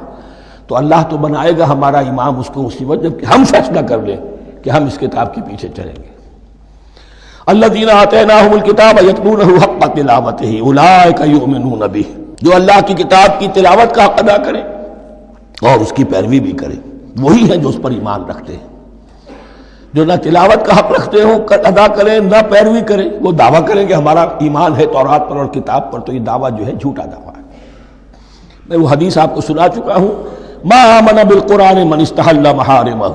تو اللہ تو بنائے گا ہمارا امام اس کو اسی وقت جب کہ ہم فیصلہ کر لیں کہ ہم اس کتاب کے پیچھے چلیں گے۔ الذین آتیناہم الکتاب یتلونہ حق تلاوتہ اولئک یؤمنون بہ، جو اللہ کی کتاب کی تلاوت کا حق ادا کریں اور اس کی پیروی بھی کریں، وہی ہیں جو اس پر ایمان رکھتے ہیں۔ جو نہ تلاوت کا حق رکھتے ہوں ادا کریں، نہ پیروی کریں، وہ دعویٰ کریں کہ ہمارا ایمان ہے تورات پر اور کتاب پر، تو یہ دعویٰ جو ہے جھوٹا دعویٰ ہے۔ میں وہ حدیث آپ کو سنا چکا ہوں، ما آمن بالقرآن من استحل محارمہ،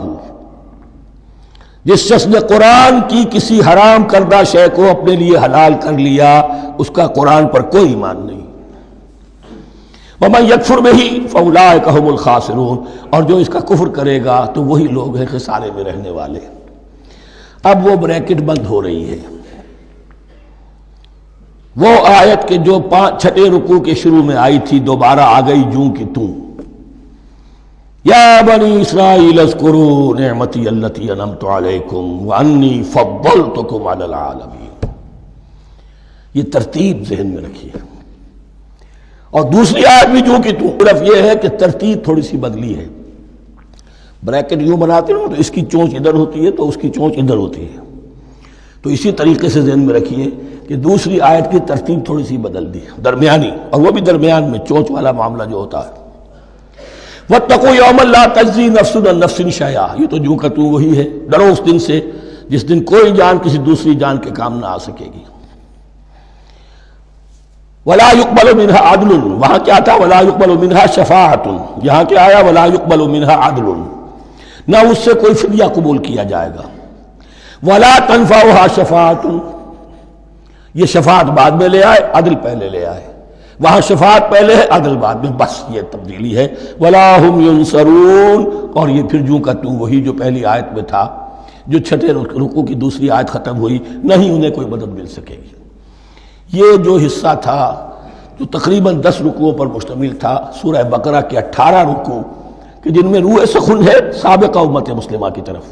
جس شخص نے قرآن کی کسی حرام کردہ شے کو اپنے لیے حلال کر لیا اس کا قرآن پر کوئی ایمان نہیں۔ وَمَن يَكْفُرْ بِهِ فَأُولَٰئِكَ هُمُ الْخَاسِرُونَ، اور جو اس کا کفر کرے گا تو وہی لوگ ہیں خسارے میں رہنے والے۔ اب وہ بریکٹ بند ہو رہی ہے، وہ آیت کے جو چھٹے رکوع کے شروع میں آئی تھی دوبارہ آ گئی جوں کہ توں، یا بنی اسرائیل اذکروا نعمتی التی انعمت علیکم وانی فضلتکم علی العالمین۔ یہ ترتیب ذہن میں رکھیے۔ اور دوسری آیت بھی جو کہ تو، صرف یہ ہے کہ ترتیب تھوڑی سی بدلی ہے۔ بریکٹ یوں بناتے ہو تو اس کی چونچ ادھر ہوتی ہے تو اس کی چونچ ادھر ہوتی ہے، تو اسی طریقے سے ذہن میں رکھیے کہ دوسری آیت کی ترتیب تھوڑی سی بدل دی درمیانی، اور وہ بھی درمیان میں چونچ والا معاملہ جو ہوتا ہے۔ وَاتَّقُوا يَوْمًا لَا تَجْزِي نَفْسٌ عَن نَفْسٍ شَيْئًا، یہ تو جو کہ تو وہی ہے، ڈرو اس دن سے جس دن کوئی جان کسی دوسری جان کے کام نہ آ سکے گی۔ وَلَا يُقْبَلُ مِنْهَا عَدْلٌ، وہاں کیا تھا وَلَا يُقْبَلُ مِنْهَا شَفَاعَةٌ، یہاں کیا آیا وَلَا يُقْبَلُ مِنْهَا عَدْلٌ، نہ اس سے کوئی فدیہ قبول کیا جائے گا۔ وَلَا تَنفَعُهَا شَفَاعَةٌ، یہ شفاعت بعد میں لے آئے، عدل پہلے لے آئے، وہاں شفاعت پہلے ہے عدل بعد میں، بس یہ تبدیلی ہے۔ وَلَا هُمْ يُنصَرُونَ، اور یہ پھر جو کا تو وہی جو پہلی آیت میں تھا، جو چھٹے رکوع کی دوسری آیت ختم ہوئی، نہیں انہیں کوئی مدد مل سکے گی۔ یہ جو حصہ تھا جو تقریباً 10 رکوعوں پر مشتمل تھا، سورہ بقرہ کے 18 رکوع کہ جن میں روح سخن ہے سابقہ امت مسلمہ کی طرف،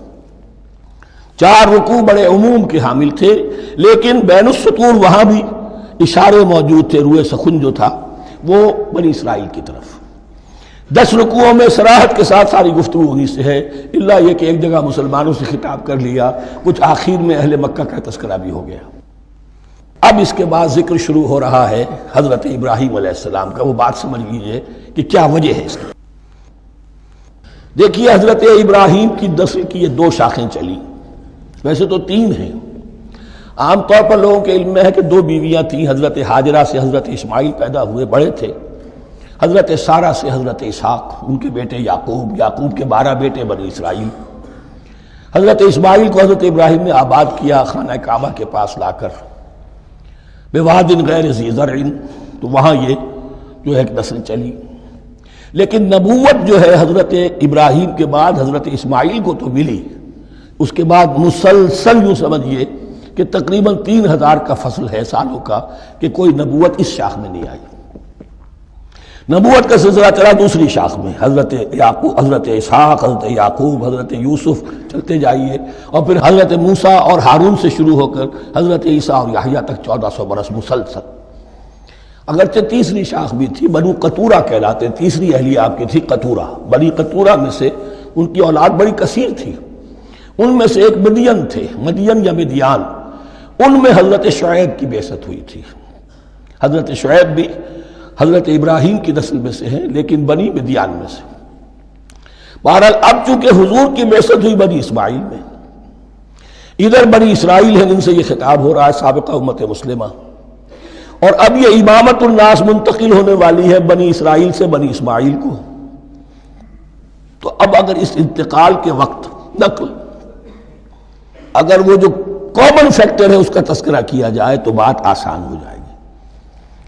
4 رکوع بڑے عموم کے حامل تھے، لیکن بین السطور وہاں بھی اشارے موجود تھے، روح سخن جو تھا وہ بنی اسرائیل کی طرف۔ 10 رکوعوں میں صراحت کے ساتھ ساری گفتگو انہی سے ہے، الا یہ کہ ایک جگہ مسلمانوں سے خطاب کر لیا، کچھ آخر میں اہل مکہ کا تذکرہ بھی ہو گیا۔ اب اس کے بعد ذکر شروع ہو رہا ہے حضرت ابراہیم علیہ السلام کا۔ وہ بات سمجھ لیجئے کہ کیا وجہ ہے اس کی۔ دیکھیے حضرت ابراہیم کی نسل کی یہ 2 شاخیں چلی، ویسے تو 3 ہیں، عام طور پر لوگوں کے علم میں ہے کہ 2 بیویاں تھیں، حضرت ہاجرہ سے حضرت اسماعیل پیدا ہوئے، بڑے تھے، حضرت سارہ سے حضرت اسحاق، ان کے بیٹے یعقوب، یعقوب کے 12 بیٹے بنی اسرائیل۔ حضرت اسماعیل کو حضرت ابراہیم نے آباد کیا خانہ کعبہ کے پاس لا کر، بواد غیر ذی زرع، تو وہاں یہ جو ایک نسل چلی۔ لیکن نبوت جو ہے حضرت ابراہیم کے بعد حضرت اسماعیل کو تو ملی، اس کے بعد مسلسل یوں سمجھیے کہ تقریباً 3000 کا فصل ہے سالوں کا کہ کوئی نبوت اس شاخ میں نہیں آئی۔ نبوت کا سلسلہ چلا دوسری شاخ میں، حضرت یعقوب، حضرت اسحاق، حضرت یعقوب، حضرت یوسف، چلتے جائیے، اور پھر حضرت موسیٰ اور ہارون سے شروع ہو کر حضرت عیسیٰ اور یحییٰ تک 1400 برس مسلسل۔ اگرچہ تیسری شاخ بھی تھی، بنو قطورہ کہلاتے، تیسری اہلیہ آپ کی تھی قطورہ، بنی قطورہ میں سے ان کی اولاد بڑی کثیر تھی، ان میں سے ایک مدین تھے، مدین یا مدیان، ان میں حضرت شعیب کی بعثت ہوئی تھی۔ حضرت شعیب بھی حضرت ابراہیم کی نسل میں سے ہیں، لیکن بنی مدیان میں سے۔ بہرحال اب چونکہ حضور کی بعثت ہوئی بنی اسماعیل میں، ادھر بنی اسرائیل ہیں، ان سے یہ خطاب ہو رہا ہے سابقہ امت مسلمہ، اور اب یہ امامت الناس منتقل ہونے والی ہے بنی اسرائیل سے بنی اسماعیل کو۔ تو اب اگر اس انتقال کے وقت نقل، اگر وہ جو کامن فیکٹر ہے اس کا تذکرہ کیا جائے تو بات آسان ہو جائے گی۔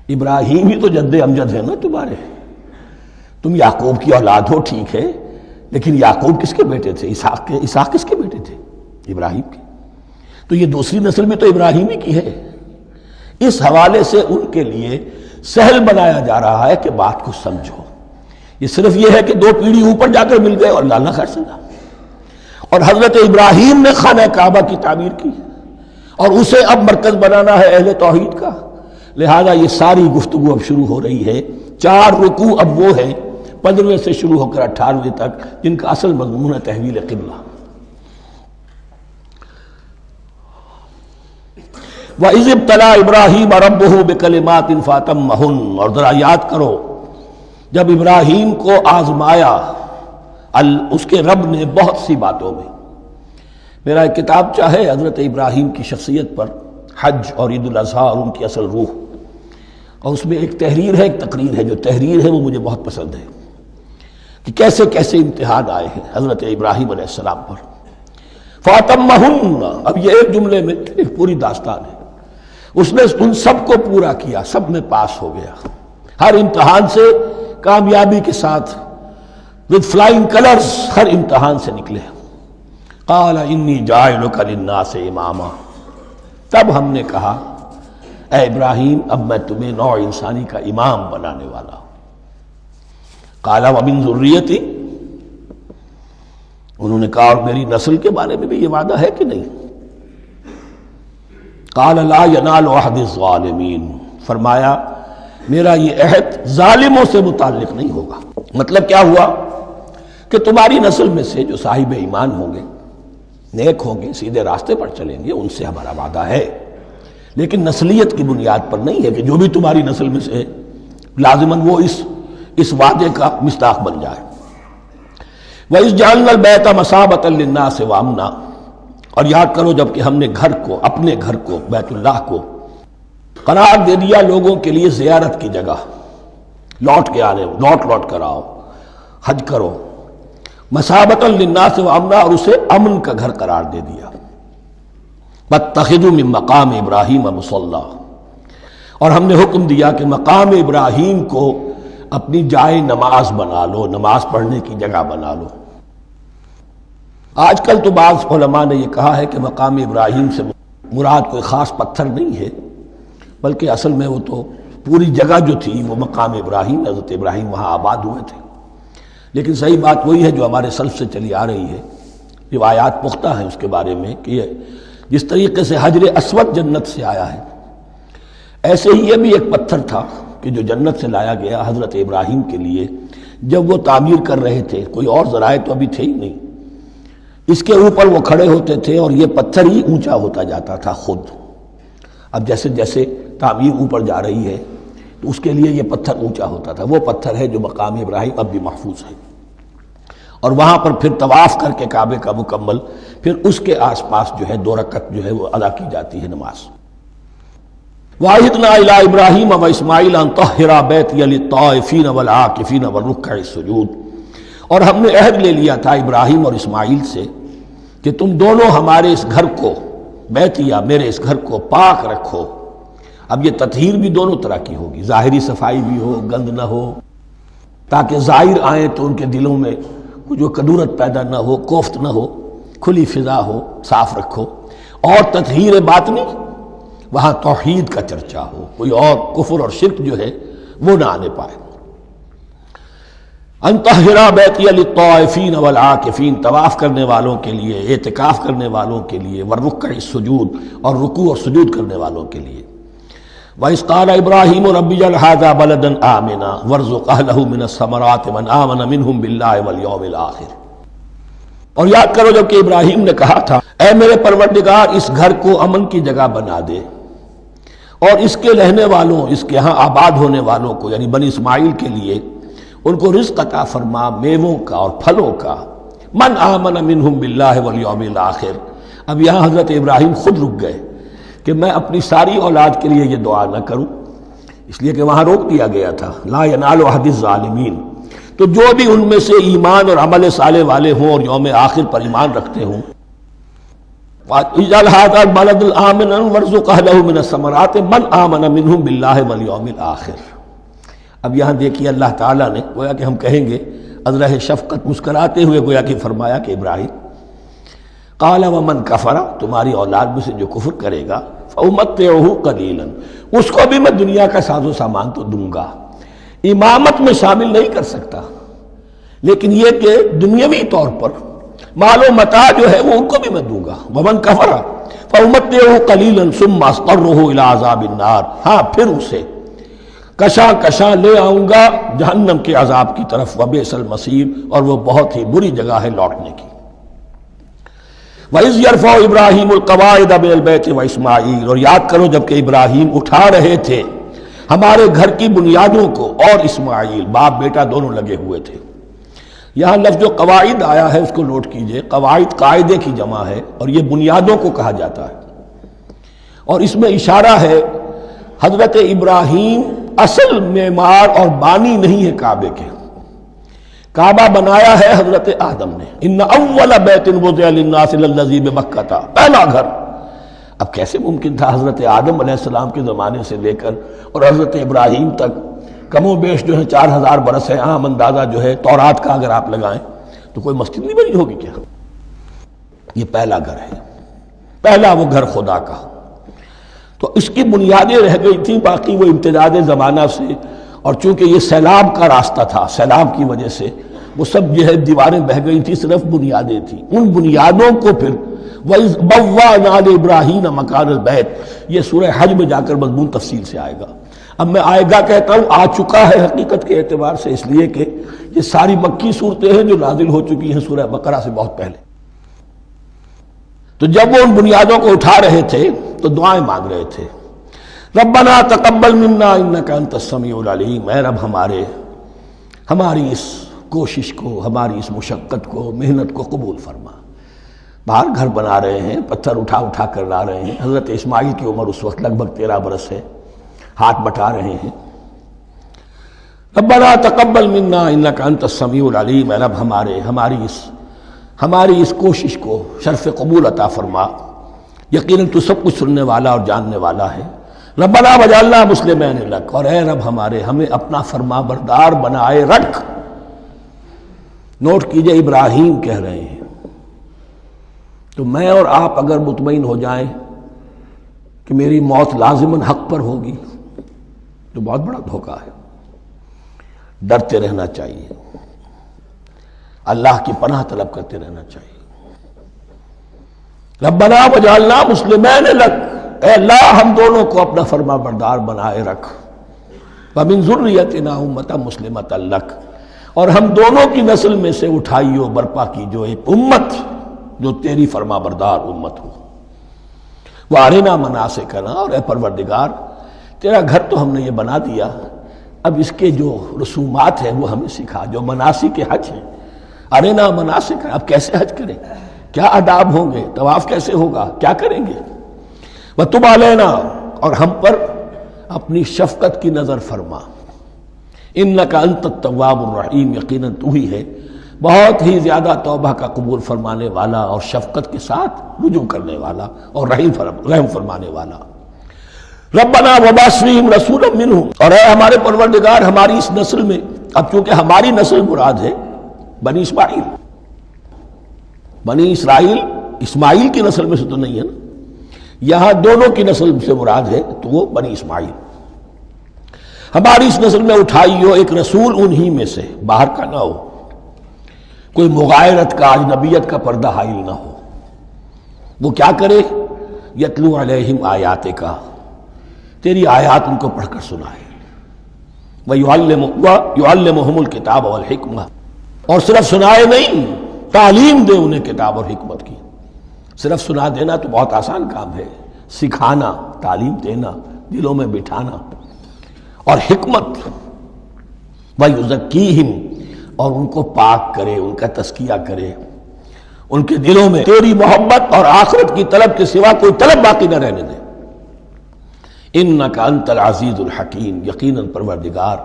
ابراہیم ہی تو جد امجد ہے نا تمہارے، تم یعقوب کی اولاد ہو ٹھیک ہے، لیکن یعقوب کس کے بیٹے تھے؟ اسحاق کے۔ اسحاق کس کے بیٹے تھے؟ ابراہیم کے۔ تو یہ دوسری نسل بھی تو ابراہیم ہی کی ہے۔ اس حوالے سے ان کے لیے سہل بنایا جا رہا ہے کہ بات کو سمجھو، یہ صرف یہ ہے کہ 2 پیڑھی اوپر جا کر مل گئے اور اللہ نہ خیر سنا۔ اور حضرت ابراہیم نے خانہ کعبہ کی تعمیر کی، اور اسے اب مرکز بنانا ہے اہل توحید کا، لہذا یہ ساری گفتگو اب شروع ہو رہی ہے۔ 4 رکوع اب وہ ہیں 15ویں سے شروع ہو کر 18ویں تک، جن کا اصل مضمون ہے تحویل قبلہ۔ وَإِذِ ابْتَلَىٰ إِبْرَاهِيمَ رَبُّهُ بِكَلِمَاتٍ فَأَتَمَّهُنَّ، اور ذرا یاد کرو جب ابراہیم کو آزمایا اس کے رب نے بہت سی باتوں میں۔ میرا ایک کتابچہ ہے حضرت ابراہیم کی شخصیت پر، حج اور عید الاضحیٰ اور ان کی اصل روح، اور اس میں ایک تحریر ہے، ایک تقریر ہے۔ جو تحریر ہے وہ مجھے بہت پسند ہے کہ کیسے کیسے امتحان آئے ہیں حضرت ابراہیم علیہ السلام پر۔ فاتمہن، اب یہ ایک جملے میں ایک پوری داستان ہے. اس نے ان سب کو پورا کیا، سب میں پاس ہو گیا، ہر امتحان سے کامیابی کے ساتھ with flying colors ہر امتحان سے نکلے. قال انی جاعلک للناس اماما، تب ہم نے کہا اے ابراہیم اب میں تمہیں نوع انسانی کا امام بنانے والا ہوں. قال ومن ذریتی، انہوں نے کہا اور میری نسل کے بارے میں بھی یہ وعدہ ہے کہ نہیں؟ قال لا ینال عہد الظالمین، فرمایا میرا یہ عہد ظالموں سے متعلق نہیں ہوگا. مطلب کیا ہوا کہ تمہاری نسل میں سے جو صاحب ایمان ہوں گے، نیک ہوں گے، سیدھے راستے پر چلیں گے، ان سے ہمارا وعدہ ہے، لیکن نسلیت کی بنیاد پر نہیں ہے کہ جو بھی تمہاری نسل میں سے لازماً وہ اس وعدے کا مصداق بن جائے. وَإِذْ جَعَلْنَا الْبَيْتَ مَثَابَةً لِلنَّاسِ وَأَمْنًا، اور یاد کرو جب کہ ہم نے گھر کو، اپنے گھر کو، بیت اللہ کو قرار دے دیا لوگوں کے لیے زیارت کی جگہ، لوٹ کے آنے، لوٹ کر آؤ، حج کرو. مَثَابَةً لِلنَّاسِ وَأَمْنًا، اور اسے امن کا گھر قرار دے دیا. وَاتَّخِذُوا مِن مَقَامِ إِبْرَاهِيمَ مُصَلًّى، اور ہم نے حکم دیا کہ مقام ابراہیم کو اپنی جائے نماز بنا لو، نماز پڑھنے کی جگہ بنا لو. آج کل تو بعض علماء نے یہ کہا ہے کہ مقام ابراہیم سے مراد کوئی خاص پتھر نہیں ہے، بلکہ اصل میں وہ تو پوری جگہ جو تھی وہ مقام ابراہیم، حضرت ابراہیم وہاں آباد ہوئے تھے. لیکن صحیح بات وہی ہے جو ہمارے سلف سے چلی آ رہی ہے، روایات پختہ ہیں اس کے بارے میں کہ جس طریقے سے حجر اسود جنت سے آیا ہے، ایسے ہی یہ بھی ایک پتھر تھا کہ جو جنت سے لایا گیا حضرت ابراہیم کے لیے جب وہ تعمیر کر رہے تھے. کوئی اور ذرائع تو ابھی تھے ہی نہیں، اس کے اوپر وہ کھڑے ہوتے تھے اور یہ پتھر ہی اونچا ہوتا جاتا تھا خود. اب جیسے جیسے تعمیر اوپر جا رہی ہے تو اس کے لیے یہ پتھر اونچا ہوتا تھا. وہ پتھر ہے جو مقام ابراہیم اب بھی محفوظ ہے، اور وہاں پر پھر طواف کر کے کعبے کا مکمل، پھر اس کے آس پاس جو ہے 2 رکعت جو ہے وہ ادا کی جاتی ہے نماز. وَعَهِدْنَا إِلَىٰ إِبْرَاهِيمَ وَإِسْمَاعِيلَ أَن طَهِّرَا بَيْتِيَ لِلطَّائِفِينَ وَالْعَاكِفِينَ وَالرُّكَّعِ السُّجُودِ، اور ہم نے عہد لے لیا تھا ابراہیم اور اسماعیل سے کہ تم دونوں ہمارے اس گھر کو، بیتیا میرے اس گھر کو پاک رکھو. اب یہ تطہیر بھی دونوں طرح کی ہوگی، ظاہری صفائی بھی ہو، گند نہ ہو، تاکہ ظاہر آئیں تو ان کے دلوں میں جو کدورت پیدا نہ ہو، کوفت نہ ہو، کھلی فضا ہو، صاف رکھو. اور تطہیر باطنی، وہاں توحید کا چرچا ہو، کوئی اور کفر اور شرک جو ہے وہ نہ آنے پائے. ان طہرا بیتی للطائفین والعاکفین، طواف کرنے والوں کے لیے، اعتکاف کرنے والوں کے لیے، والرکع السجود، اور رکوع اور سجود کرنے والوں کے لیے. وَإِذْ قَالَ إِبْرَاهِيمُ رَبِّ اجْعَلْ هَٰذَا بَلَدًا آمِنًا وَارْزُقْ أَهْلَهُ مِنَ الثَّمَرَاتِ مَنْ آمَنَ مِنْهُمْ بِاللَّهِ وَالْيَوْمِ الْآخِرِ. اور یاد کرو جب کہ ابراہیم نے کہا تھا اے میرے پروردگار اس گھر کو امن کی جگہ بنا دے، اور اس کے رہنے والوں، اس کے ہاں آباد ہونے والوں کو یعنی بنی اسماعیل کے لیے ان کو رزق عطا فرما، میووں کا اور پھلوں کا. من آمن منہم باللہ والیوم الآخر. اب یہاں حضرت ابراہیم خود رک گئے کہ میں اپنی ساری اولاد کے لیے یہ دعا نہ کروں، اس لیے کہ وہاں روک دیا گیا تھا لا ینال عہد الظالمین. تو جو بھی ان میں سے ایمان اور عمل صالح والے ہوں اور یوم آخر پر ایمان رکھتے ہوں، اجعل هذا البلد آمنا وارزق اهله من الثمرات من آمن منهم بالله واليوم الآخر. اب یہاں دیکھیے اللہ تعالیٰ نے گویا کہ ہم کہیں گے ازرہ شفقت مسکراتے ہوئے گویا کہ فرمایا کہ ابراہیم قال ومن کفر، تمہاری اولاد میں سے جو کفر کرے گا فأمتعه قلیلا، اس کو بھی میں دنیا کا ساز و سامان تو دوں گا، امامت میں شامل نہیں کر سکتا، لیکن یہ کہ دنیاوی طور پر مال و متاع جو ہے وہ ان کو بھی میں دوں گا. ومن کفر فأمتعه قلیلا ثم اضطره الى عذاب النار، ہاں پھر اسے کشاں لے آؤں گا جہنم کے عذاب کی طرف. وبئس المصیر، اور وہ بہت ہی بری جگہ ہے لوٹنے کی. وَإِذْ يَرْفَعُ إِبْرَاهِيمُ الْقَوَاعِدَ مِنَ الْبَيْتِ وَإِسْمَاعِيلُ، اور یاد کرو جب کہ ابراہیم اٹھا رہے تھے ہمارے گھر کی بنیادوں کو، اور اسماعیل، باپ بیٹا دونوں لگے ہوئے تھے. یہاں لفظ جو قواعد آیا ہے اس کو نوٹ کیجئے، قواعد قاعدے کی جمع ہے اور یہ بنیادوں کو کہا جاتا ہے. اور اس میں اشارہ ہے حضرت ابراہیم اصل معمار اور بانی نہیں ہے کعبے کے، کعبہ بنایا ہے حضرت آدم نے. ان اول بیت وضع للناس للذی بمکہ، پہلا گھر. اب کیسے ممکن تھا حضرت آدم علیہ السلام کے زمانے سے لے کر اور حضرت ابراہیم تک کم و بیش جو ہے 4000 برس ہے. عام اندازہ جو ہے تورات کا اگر آپ لگائیں تو کوئی مسجد نہیں بنی ہوگی کیا؟ یہ پہلا گھر ہے، پہلا وہ گھر خدا کا. تو اس کی بنیادیں رہ گئی تھیں، باقی وہ امتداد زمانہ سے، اور چونکہ یہ سیلاب کا راستہ تھا، سیلاب کی وجہ سے وہ سب جو ہے دیواریں بہہ گئی تھی، صرف بنیادیں تھیں. ان بنیادوں کو پھر وَإِذْ بَوَّأْنَا لِإِبْرَاهِيمَ مَكَانَ الْبَيْتِ، یہ سورہ حج میں جا کر مضمون تفصیل سے آئے گا. اب میں آئے گا کہتا ہوں، آ چکا ہے حقیقت کے اعتبار سے، اس لیے کہ یہ ساری مکی صورتیں ہیں جو نازل ہو چکی ہیں سورہ بقرہ سے بہت پہلے. تو جب وہ ان بنیادوں کو اٹھا رہے تھے تو دعائیں مانگ رہے تھے. ربنا تقبل منا انک انت السمیع العلیم، اے رب ہماری اس کوشش کو، ہماری اس مشقت کو، محنت کو قبول فرما. باہر گھر بنا رہے ہیں، پتھر اٹھا اٹھا کر لا رہے ہیں. حضرت اسماعیل کی عمر اس وقت لگ بھگ 13 برس ہے، ہاتھ بٹا رہے ہیں. ربنا تقبل منا انک انت السمیع العلیم، اے رب ہماری اس کوشش کو شرف قبول عطا فرما، یقیناً تو سب کچھ سننے والا اور جاننے والا ہے. ربنا وجعلنا مسلمین لک، اور اے رب ہمیں اپنا فرما بردار بنائے رکھ. نوٹ کیجئے ابراہیم کہہ رہے ہیں. تو میں اور آپ اگر مطمئن ہو جائیں کہ میری موت لازماً حق پر ہوگی تو بہت بڑا دھوکہ ہے. ڈرتے رہنا چاہیے، اللہ کی پناہ طلب کرتے رہنا چاہیے. ربنا وجعلنا مسلمین لک، اے اللہ ہم دونوں کو اپنا فرما بردار بنائے رکھ. ومن ذریتنا امۃ مسلمۃ لک، اور ہم دونوں کی نسل میں سے اٹھائیو برپا کی جو ایک امت جو تیری فرما بردار امت ہو. وارنا مناسکنا، اور اے پروردگار تیرا گھر تو ہم نے یہ بنا دیا، اب اس کے جو رسومات ہیں وہ ہمیں سکھا، جو مناسک حج ہیں. ارنا مناسک، اب کیسے حج کریں، کیا آداب ہوں گے، طواف کیسے ہوگا، کیا کریں گے. وتب علینا، اور ہم پر اپنی شفقت کی نظر فرما. انک انت التواب الرحیم، یقیناً تو ہی ہے بہت ہی زیادہ توبہ کا قبول فرمانے والا اور شفقت کے ساتھ رجوع کرنے والا اور رحم فرمانے والا. ربنا وبعث فیہم رسولا منہم، اور اے ہمارے پروردگار ہماری اس نسل میں، اب چونکہ ہماری نسل مراد ہے بنی اسماعیل، بنی اسرائیل اسماعیل کی نسل میں سے تو نہیں ہے نا، یہاں دونوں کی نسل سے مراد ہے تو وہ بنی اسماعیل. ہماری اس نسل میں اٹھائی ہو ایک رسول انہی میں سے، باہر کا نہ ہو، کوئی مغایرت کا اجنبیت کا پردہ حائل نہ ہو. وہ کیا کرے، یتلو علیہم آیاتک، تیری آیات ان کو پڑھ کر سنائے. وَيُعَلِّمُهُمُ الْكِتَابَ وَالْحِکْمَةَ، اور صرف سنائے نہیں، تعلیم دے انہیں کتاب اور حکمت کی. صرف سنا دینا تو بہت آسان کام ہے، سکھانا، تعلیم دینا، دلوں میں بٹھانا. اور حکمت، وَيُزَكِّيهِمْ، اور ان کو پاک کرے، ان کا تزکیہ کرے، ان کے دلوں میں تیری محبت اور آخرت کی طلب کے سوا کوئی طلب باقی نہ رہنے دے. انک انت العزیز الحکیم، یقیناً پروردگار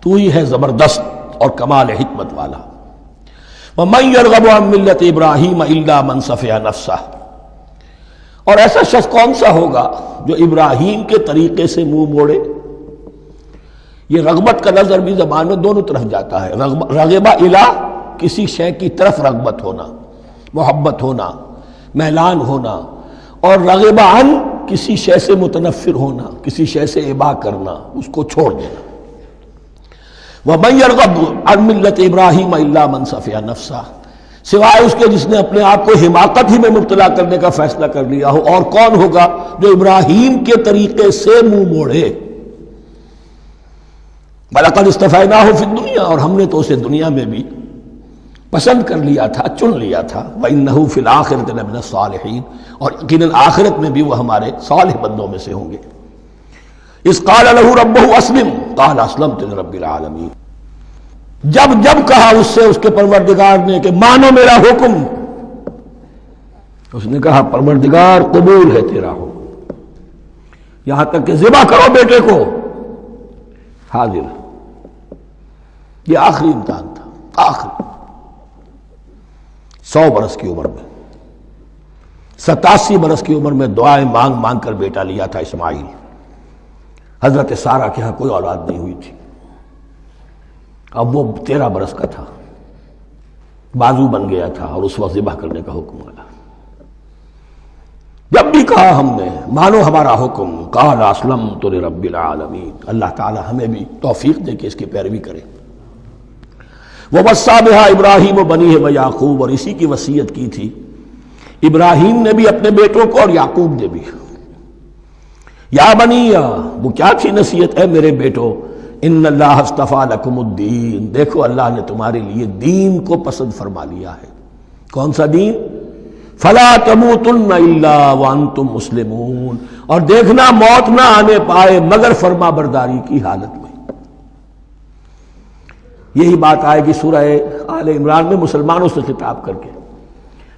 تو ہی ہے زبردست اور کمال حکمت والا. وَمَن يَرْغَبُ عَن مِّلَّةِ إِبْرَاهِيمَ إِلَّا مَن سَفِهَ نَفْسَهُ، اور ایسا شخص کون سا ہوگا جو ابراہیم کے طریقے سے منہ موڑے. یہ رغبت کا لفظ عربی زبان میں دونوں طرف جاتا ہے. رغبہ الی، کسی شے کی طرف رغبت ہونا، محبت ہونا، میلان ہونا، اور رغبہ عن، کسی شے سے متنفر ہونا، کسی شے سے ابا کرنا، اس کو چھوڑ دینا. وَمَن يَرْغَبُ عَن مِّلَّةِ إِبْرَاهِيمَ إِلَّا مَن سَفِهَ نَفْسَهُ، سوائے اس کے جس نے اپنے آپ کو حماقت ہی میں مبتلا کرنے کا فیصلہ کر لیا ہو. اور کون ہوگا جو ابراہیم کے طریقے سے منہ موڑے. وَلَقَدِ اصْطَفَيْنَاهُ فِي الدُّنْيَا، اور ہم نے تو اسے دنیا میں بھی پسند کر لیا تھا، چن لیا تھا. وَإِنَّهُ فِي الْآخِرَةِ لَمِنَ الصَّالِحِينَ، اور یقیناً آخرت میں بھی وہ ہمارے صالح بندوں میں سے ہوں گے. اذ قال له ربه اسلم قال اسلمت لرب العالمین، جب کہا اس سے اس کے پروردگار نے کہ مانو میرا حکم، اس نے کہا پروردگار قبول ہے تیرا حکم، یہاں تک کہ ذبح کرو بیٹے کو، حاضر. یہ آخری امتحان تھا، آخر 100 برس کی عمر میں، 87 برس کی عمر میں دعائیں مانگ مانگ کر بیٹا لیا تھا اسماعیل۔ حضرت سارہ کے ہاں کوئی اولاد نہیں ہوئی تھی، اب وہ 13 برس کا تھا، بازو بن گیا تھا، اور اس وقت ذبح کرنے کا حکم آیا۔ جب بھی کہا ہم نے مانو ہمارا حکم، قال اسلمت لرب العالمین، اللہ تعالی ہمیں بھی توفیق دے کہ اس کی پیروی کریں۔ ووصى بها ابراہیم وبنیہ ویعقوب، اور اسی کی وصیت کی تھی ابراہیم نے بھی اپنے بیٹوں کو اور یعقوب نے بھی۔ یا بنیہ، وہ کیا تھی نصیحت؟ اے میرے بیٹو، ان اللہ اصطفیٰ لکم الدین، دیکھو اللہ نے تمہارے لیے دین کو پسند فرما لیا ہے۔ کون سا دین؟ فلا تموتن الا وانتم مسلمون، اور دیکھنا موت نہ آنے پائے مگر فرما برداری کی حالت میں۔ یہی بات آئے گی سورہ آل عمران میں مسلمانوں سے خطاب کر کے،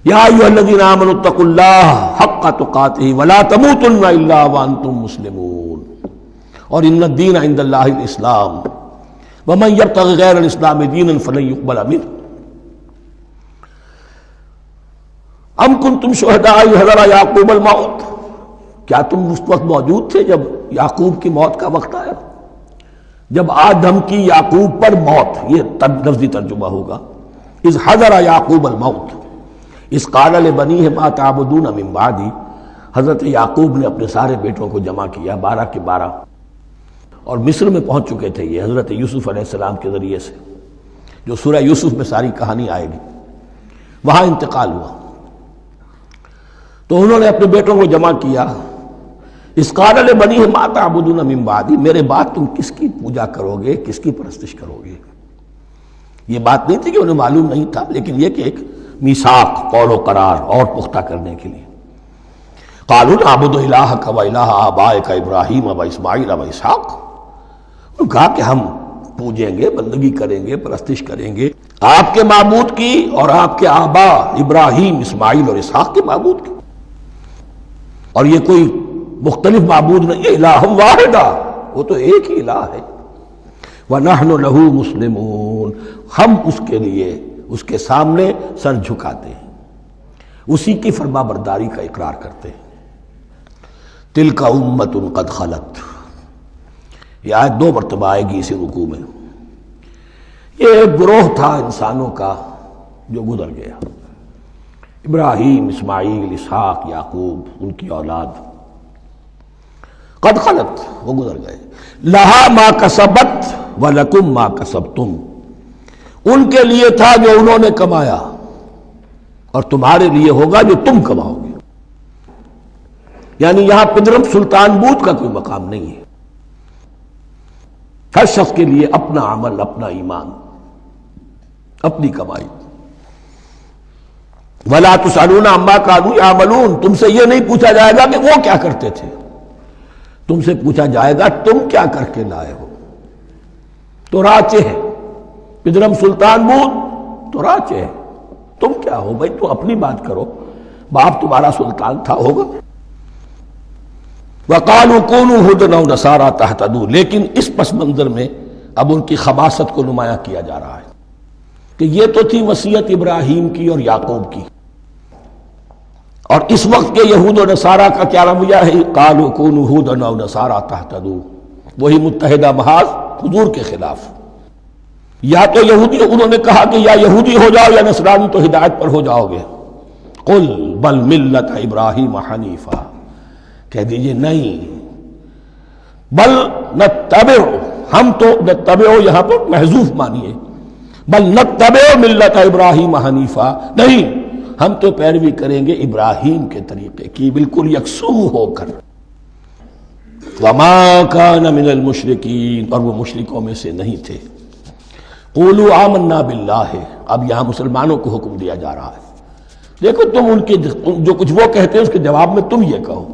یا ایھا الذین آمنوا اتقوا اللہ حق تقاتہ ولا تموتن الا وانتم مسلمون، اور ان الدین عند اللہ الاسلام ومن یبتغ غیر الاسلام دینا فلن یقبل منہ۔ ام کنتم شہداء اذ حضر یعقوب الموت، کیا تم اس وقت موجود تھے جب یعقوب کی موت کا وقت آیا؟ جب آدم کی یعقوب پر موت، یہ لفظی ترجمہ ہوگا، اذ حضر یعقوب الموت اذ قال لبنیہ ما تعبدون من بعدی، حضرت یعقوب نے اپنے سارے بیٹوں کو جمع کیا، 12 کے 12، اور مصر میں پہنچ چکے تھے یہ حضرت یوسف علیہ السلام کے ذریعے سے، جو سورہ یوسف میں ساری کہانی آئے گی، وہاں انتقال ہوا۔ تو انہوں نے اپنے بیٹوں کو جمع کیا، اذ قال لبنیہ ما تعبدون من بعدی، میرے بعد تم کس کی پوجا کرو گے، کس کی پرستش کرو گے؟ یہ بات نہیں تھی کہ انہیں معلوم نہیں تھا، لیکن یہ کہ ایک میثاق، قول و قرار اور پختہ کرنے کے لیے۔ قالوا نعبد الہک و الہ آبائک ابراہیم و اسماعیل و اسحاق، انہوں نے کہا کہ ہم پوجیں گے، بندگی کریں گے، پرستش کریں گے آپ کے معبود کی اور آپ کے آبا ابراہیم، اسماعیل اور اسحاق کے معبود کی، اور یہ کوئی مختلف معبود نہیں ہے، الہ واحدہ، وہ تو ایک ہی الہ ہے۔ وَنَحْنُ لَهُ مُسْلِمُونَ، ہم اس کے لیے اس کے سامنے سر جھکاتے ہیں، اسی کی فرما برداری کا اقرار کرتے ہیں۔ تِلْكَ أُمَّةٌ قَدْ خَلَتْ، یہ آیت 2 مرتبہ آئے گی اسی رکوع میں۔ یہ ایک گروہ تھا انسانوں کا جو گزر گیا، ابراہیم، اسماعیل، اسحاق، یعقوب، ان کی اولاد، قد خلت، وہ گزر گئے۔ لہا ما کسبت ولکم ما کسبتم، ان کے لیے تھا جو انہوں نے کمایا، اور تمہارے لیے ہوگا جو تم کماؤ گے۔ یعنی یہاں پدرم سلطان بود کا کوئی مقام نہیں ہے، ہر شخص کے لیے اپنا عمل، اپنا ایمان، اپنی کمائی۔ وَلَا تُسْأَلُونَ عَمَّا كَانُوا يَعْمَلُونَ، تم سے یہ نہیں پوچھا جائے گا کہ وہ کیا کرتے تھے، تم سے پوچھا جائے گا تم کیا کر کے لائے ہو۔ تو راچے ہے، پدرم سلطان بود تو راچے ہے، تم کیا ہو بھائی، تو اپنی بات کرو، باپ تمہارا سلطان تھا، ہوگا۔ وَقَالُوا كُونُوا هُودًا أَوْ نَصَارَىٰ تَهْتَدُوا، لیکن اس پس منظر میں اب ان کی خباثت کو نمایاں کیا جا رہا ہے کہ یہ تو تھی وصیت ابراہیم کی اور یعقوب کی، اور اس وقت کے یہود و نصارہ کا کیا رویہ ہے؟ قَالُوا كُونُوا هُودًا أَوْ نَصَارَىٰ تَهْتَدُوا، وہی متحدہ محاذ حضور کے خلاف۔ یا تو یہودی، انہوں نے کہا کہ یا یہودی ہو جاؤ یا نصرانی تو ہدایت پر ہو جاؤ گے۔ قل بل ملت ابراہیم حنیفہ، کہہ دیجئے نہیں، بل نتبع، ہم تو نتبع یہاں پر محذوف مانیے، بل نتبع ملت ابراہیم حنیفہ، نہیں، ہم تو پیروی کریں گے ابراہیم کے طریقے کی، بالکل یکسو ہو کر۔ وما کان من المشرکین، اور وہ مشرکوں میں سے نہیں تھے۔ قولوا آمنا باللہ، اب یہاں مسلمانوں کو حکم دیا جا رہا ہے، دیکھو تم ان کے جو کچھ وہ کہتے ہیں اس کے جواب میں تم یہ کہو،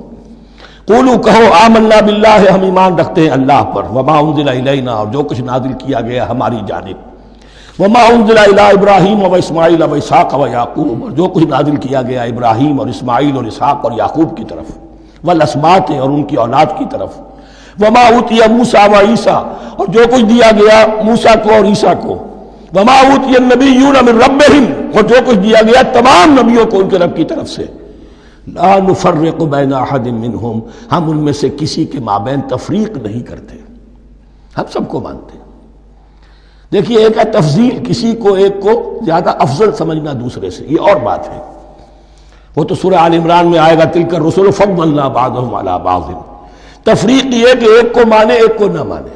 قولوا کہو آمنا باللہ، ہم ایمان رکھتے ہیں اللہ پر، وما انزل الینا، اور جو کچھ نازل کیا گیا ہماری جانب، وما انزل الی ابراہیم و اسماعیل و اسحاق و یعقوب، اور جو کچھ نازل کیا گیا ابراہیم اور اسماعیل اور اسحاق اور یعقوب کی طرف، والاسباط، اور ان کی اولاد کی طرف، وما اوتی موسیٰ و عیسیٰ، اور جو کچھ دیا گیا موسیٰ کو اور عیسیٰ کو، وما اوتی النبیون من ربہم، اور جو کچھ دیا گیا تمام نبیوں کو ان کے رب کی طرف سے، لا نفرق بین احد منہم، ہم ان میں سے کسی کے مابین تفریق نہیں کرتے، ہم سب کو مانتے ہیں۔ دیکھیے ایک ہے تفضیل، کسی کو ایک کو زیادہ افضل سمجھنا دوسرے سے، یہ اور بات ہے، وہ تو سورہ آل عمران میں آئے گا تلک الرسل فضلنا بعضهم علی بعض۔ تفریق یہ کہ ایک کو مانے ایک کو نہ مانے،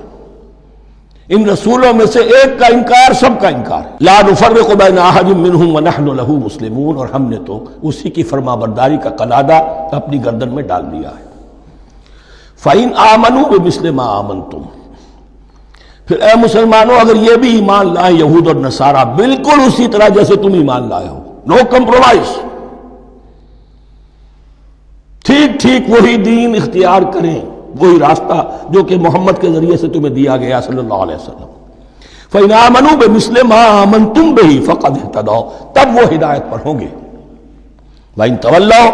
ان رسولوں میں سے ایک کا انکار سب کا انکار ہے۔ لا نفرق بین احد منہم ونحن له مسلمون، اور ہم نے تو اسی کی فرما برداری کا قلادہ اپنی گردن میں ڈال دیا ہے۔ فَإِنْ آمَنُوا بِمِثْلِ مَا آمَنْتُمْ، پھر اے مسلمانوں اگر یہ بھی ایمان لائیں یہود اور نصارہ بالکل اسی طرح جیسے تم ایمان لائے ہو، نو کمپرومائز، ٹھیک ٹھیک وہی دین اختیار کریں، وہی راستہ جو کہ محمد کے ذریعے سے تمہیں دیا گیا صلی اللہ علیہ وسلم۔ فَإِنْ آمَنُوا بِمِثْلِ مَا آمَنْتُمْ بِهِ فَقَدْ اهْتَدَوْا، تب وہ ہدایت پر ہوں گے۔ وَإِنْ تَوَلَّوْا،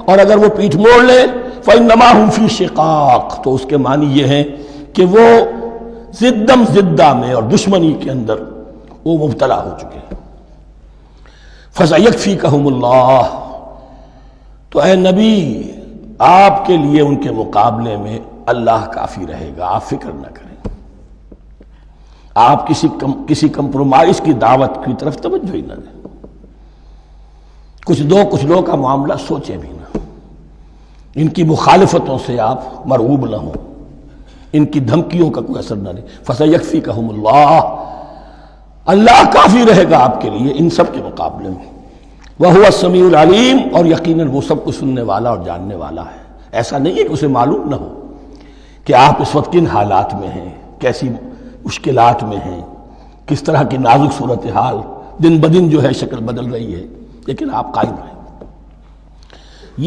اور اگر وہ پیٹھ موڑ لیں، فَإِنَّمَا هُمْ فِي شِقَاقٍ، تو اس کے معنی یہ ہیں کہ وہ زدم زدہ میں اور دشمنی کے اندر وہ مبتلا ہو چکے ہیں۔ فَسَيَكْفِيكَهُمُ اللَّهُ، تو اے نبی آپ کے لیے ان کے مقابلے میں اللہ کافی رہے گا، آپ فکر نہ کریں، آپ کسی کمپرومائز کی دعوت کی طرف توجہ ہی نہ دیں، کچھ دو کا معاملہ سوچیں بھی نہ، ان کی مخالفتوں سے آپ مرعوب نہ ہوں، ان کی دھمکیوں کا کوئی اثر نہ لیں۔ فَسَيَكْفِيكَهُمُ اللَّهُ، اللہ کافی رہے گا آپ کے لیے ان سب کے مقابلے میں۔ وَهُوَ السَّمِيعُ الْعَلِيمُ، اور یقیناً وہ سب کچھ سننے والا اور جاننے والا ہے۔ ایسا نہیں ہے کہ اسے معلوم نہ ہو کہ آپ اس وقت کن حالات میں ہیں، کیسی مشکلات میں ہیں، کس طرح کی نازک صورتحال دن بدن جو ہے شکل بدل رہی ہے، لیکن آپ قائم رہیں۔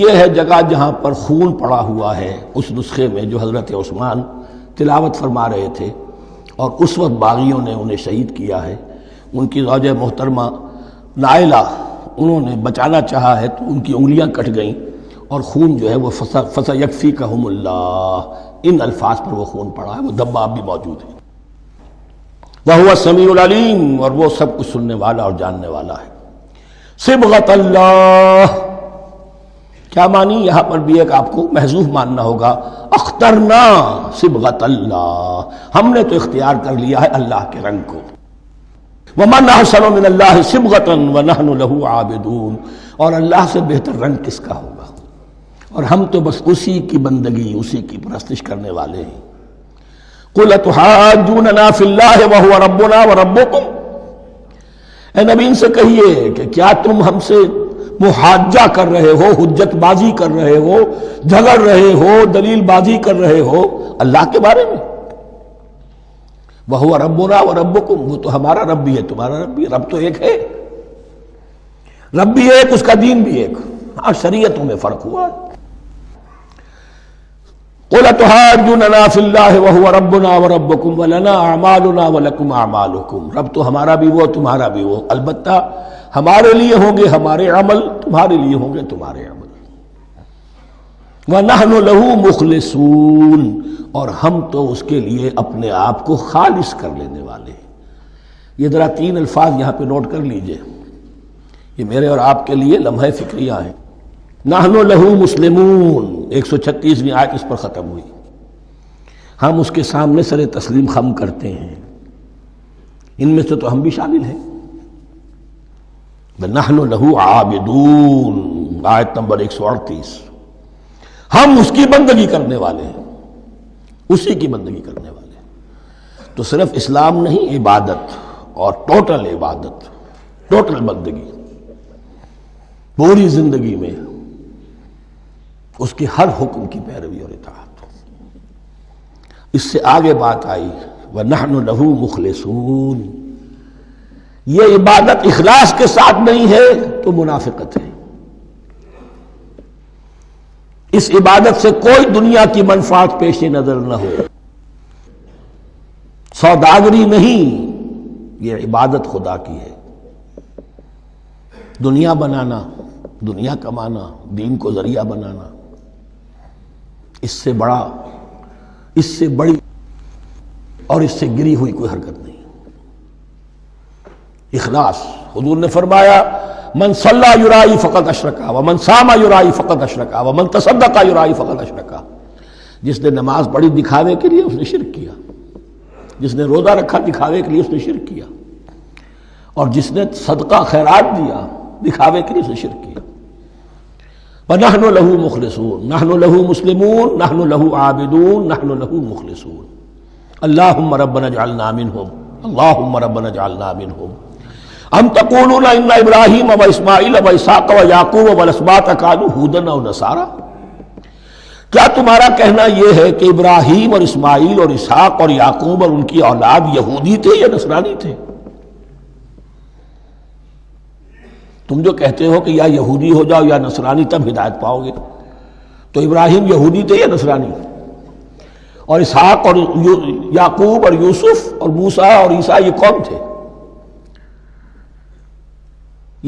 یہ ہے جگہ جہاں پر خون پڑا ہوا ہے، اس نسخے میں جو حضرت عثمان تلاوت فرما رہے تھے، اور اس وقت باغیوں نے انہیں شہید کیا ہے۔ ان کی زوجہ محترمہ نائلہ، انہوں نے بچانا چاہا ہے تو ان کی انگلیاں کٹ گئیں، اور خون جو ہے وہ فَسَيَكْفِيكَهُمُ اللَّهُ، ان الفاظ پر وہ خون پڑا ہے، وہ دبا اب بھی موجود ہے۔ وَهُوَ السَّمِيعُ الْعَلِيمُ، اور وہ سب کچھ سننے والا اور جاننے والا ہے۔ صبغۃ اللہ، کیا معنی؟ یہاں پر بھی ایک آپ کو محذوف ماننا ہوگا، اخترنا صبغۃ اللہ، ہم نے تو اختیار کر لیا ہے اللہ کے رنگ کو۔ وَمَنْ أَحْسَنُ مِنَ اللَّهِ صِبْغَةً وَنَحْنُ لَهُ عَابِدُونَ، اور اللہ سے بہتر رنگ کس کا ہوگا، اور ہم تو بس اسی کی بندگی، اسی کی پرستش کرنے والے ہیں۔ قُلْ أَتُحَاجُّونَنَا فِي اللَّهِ وَهُوَ رَبُّنَا وَرَبُّكُمْ، اے نبی ان سے کہیے کہ کیا تم ہم سے محاجہ کر رہے ہو، حجت بازی کر رہے ہو، جھگڑ رہے ہو، دلیل بازی کر رہے ہو اللہ کے بارے میں؟ وَهُوَ رَبُّنَا وَرَبُّكُمْ، وہ تو ہمارا رب بھی ہے تمہارا رب بھی ہے، رب تو ایک ہے، رب بھی ایک، اس کا دین بھی ایک، ہاں شریعتوں میں فرق ہوا ہے۔ قُلْ أَتُحَاجُّونَنَا فِي اللَّهِ وَهُوَ رَبُّنَا وَرَبُّكُمْ وَلَنَا أَعْمَالُنَا وَلَكُمْ أَعْمَالُكُمْ، رب تو ہمارا بھی وہ تمہارا بھی وہ، البتہ ہمارے لیے ہوں گے ہمارے عمل، تمہارے لیے ہوں گے تمہارے عمل۔ وَنَحْنُ لَهُ مُخْلِصُونَ، اور ہم تو اس کے لیے اپنے آپ کو خالص کر لینے والے ہیں۔ یہ ذرا 3 الفاظ یہاں پہ نوٹ کر لیجئے، یہ میرے اور آپ کے لیے لمحہ فکریہ ہیں۔ نحن لہو مسلمون، 136ویں آیت اس پر ختم ہوئی، ہم اس کے سامنے سر تسلیم خم کرتے ہیں، ان میں سے تو ہم بھی شامل ہیں۔ نحن لہو عابدون، آیت نمبر 138، ہم اس کی بندگی کرنے والے ہیں، اسی کی بندگی کرنے والے ہیں۔ تو صرف اسلام نہیں، عبادت اور ٹوٹل عبادت، ٹوٹل بندگی، پوری زندگی میں اس کے ہر حکم کی پیروی اور اطاعت۔ اس سے آگے بات آئی وَنَحْنُ لَهُ مُخْلِصُونَ، یہ عبادت اخلاص کے ساتھ نہیں ہے تو منافقت ہے۔ اس عبادت سے کوئی دنیا کی منفعت پیش نظر نہ ہو، سوداگری نہیں، یہ عبادت خدا کی ہے۔ دنیا بنانا، دنیا کمانا، دین کو ذریعہ بنانا، اس سے بڑی اور اس سے گری ہوئی کوئی حرکت نہیں۔ اخلاص. حضور نے فرمایا من صلی یرائی فقط اشرکا ومن صام یرائی فقط اشرکا ومن تصدق یرائی فقط اشرکا. جس نے نماز پڑھی دکھاوے کے لیے اس نے شرک کیا، جس نے روزہ رکھا دکھاوے کے لیے اس نے شرک کیا، اور جس نے صدقہ خیرات دیا دکھاوے کے لیے اس نے شرک کیا. وَنَحْنُ لَهُ مُخْلِصُونَ نَحْنُ لَهُ مُسْلِمُونَ نَحْنُ لَهُ عَابِدُونَ نَحْنُ لَهُ مُخْلِصُونَ. اللهم ربنا اجعلنا منهم اللهم ربنا اجعلنا منهم ام تقولون ان ابراہیم واسماعیل واسحاق ویعقوب والاسباط كانوا هودا او نصارا. کیا تمہارا کہنا یہ ہے کہ ابراہیم اور اسماعیل اور اسحاق اور یعقوب اور ان کی اولاد یہودی تھے یا نصرانی تھے؟ تم جو کہتے ہو کہ یا یہودی ہو جاؤ یا نصرانی تب ہدایت پاؤ گے، تو ابراہیم یہودی تھے یا نصرانی؟ اور اسحاق اور یعقوب اور یوسف اور موسیٰ اور عیسیٰ یہ کون تھے؟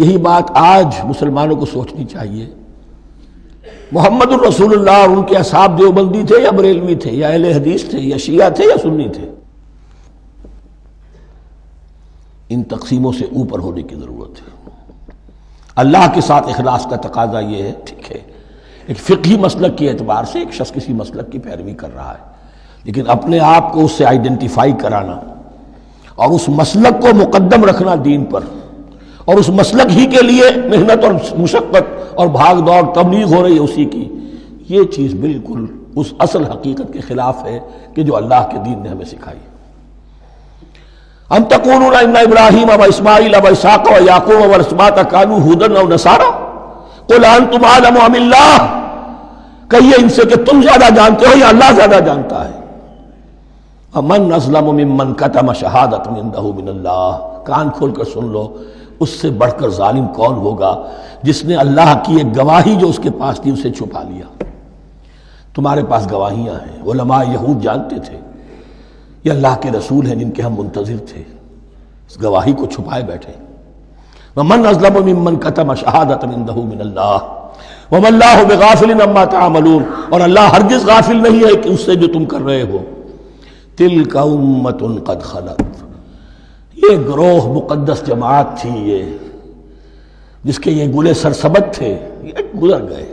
یہی بات آج مسلمانوں کو سوچنی چاہیے. محمد الرسول اللہ اور ان کے اصحاب دیوبندی تھے یا بریلوی تھے یا اہل حدیث تھے یا شیعہ تھے یا سنی تھے؟ ان تقسیموں سے اوپر ہونے کی ضرورت ہے. اللہ کے ساتھ اخلاص کا تقاضا یہ ہے، ٹھیک ہے ایک فقہی مسلک کے اعتبار سے ایک شخص کسی مسلک کی پیروی کر رہا ہے، لیکن اپنے آپ کو اس سے آئیڈینٹیفائی کرانا اور اس مسلک کو مقدم رکھنا دین پر، اور اس مسلک ہی کے لیے محنت اور مشقت اور بھاگ دوڑ تبلیغ ہو رہی ہے اسی کی، یہ چیز بالکل اس اصل حقیقت کے خلاف ہے کہ جو اللہ کے دین نے ہمیں سکھائی. ام تقولون ان ابراہیم و اسماعیل و اسحاق و یعقوب والاسباط كانوا هودا او نصارا قل انتم اعلم ام اللہ. کہیے ان سے کہ تم زیادہ جانتے ہو یا اللہ زیادہ جانتا ہے. ومن اظلم ممن كتم شہادۃ عنده من اللہ. کان کھول کر سن لو، اس سے بڑھ کر ظالم کون ہوگا جس نے اللہ کی ایک گواہی جو اس کے پاس تھی اسے چھپا لیا. تمہارے پاس گواہیاں ہیں، علماء یہود جانتے تھے یہ اللہ کے رسول ہیں جن کے ہم منتظر تھے، اس گواہی کو چھپائے بیٹھے. ومن اظلم ممن كتم شہادۃ عنده من اللہ وما اللہ بغافل عما تعملون. اور اللہ ہرگز غافل نہیں ہے کہ اس سے جو تم کر رہے ہو. تلک امۃ قد خلت. یہ گروہ مقدس جماعت تھی یہ جس کے یہ گلے سرسبد تھے، یہ گزر گئے.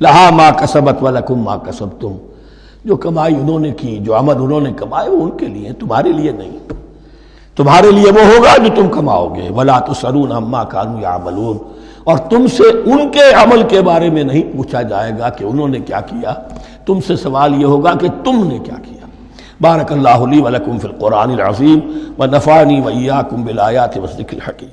لہا ما کسبت ولکم ما کسبتم. جو کمائی انہوں نے کی، جو عمل انہوں نے کمائے وہ ان کے لیے، تمہارے لیے نہیں. تمہارے لیے وہ ہوگا جو تم کماؤ گے. ولا تسألون عما كانوا يعملون. اور تم سے ان کے عمل کے بارے میں نہیں پوچھا جائے گا کہ انہوں نے کیا کیا، تم سے سوال یہ ہوگا کہ تم نے کیا کیا. بارک اللہ لی ولکم فی القرآن العظیم ونفعنی وإیاکم بالآیات والذکر الحکیم.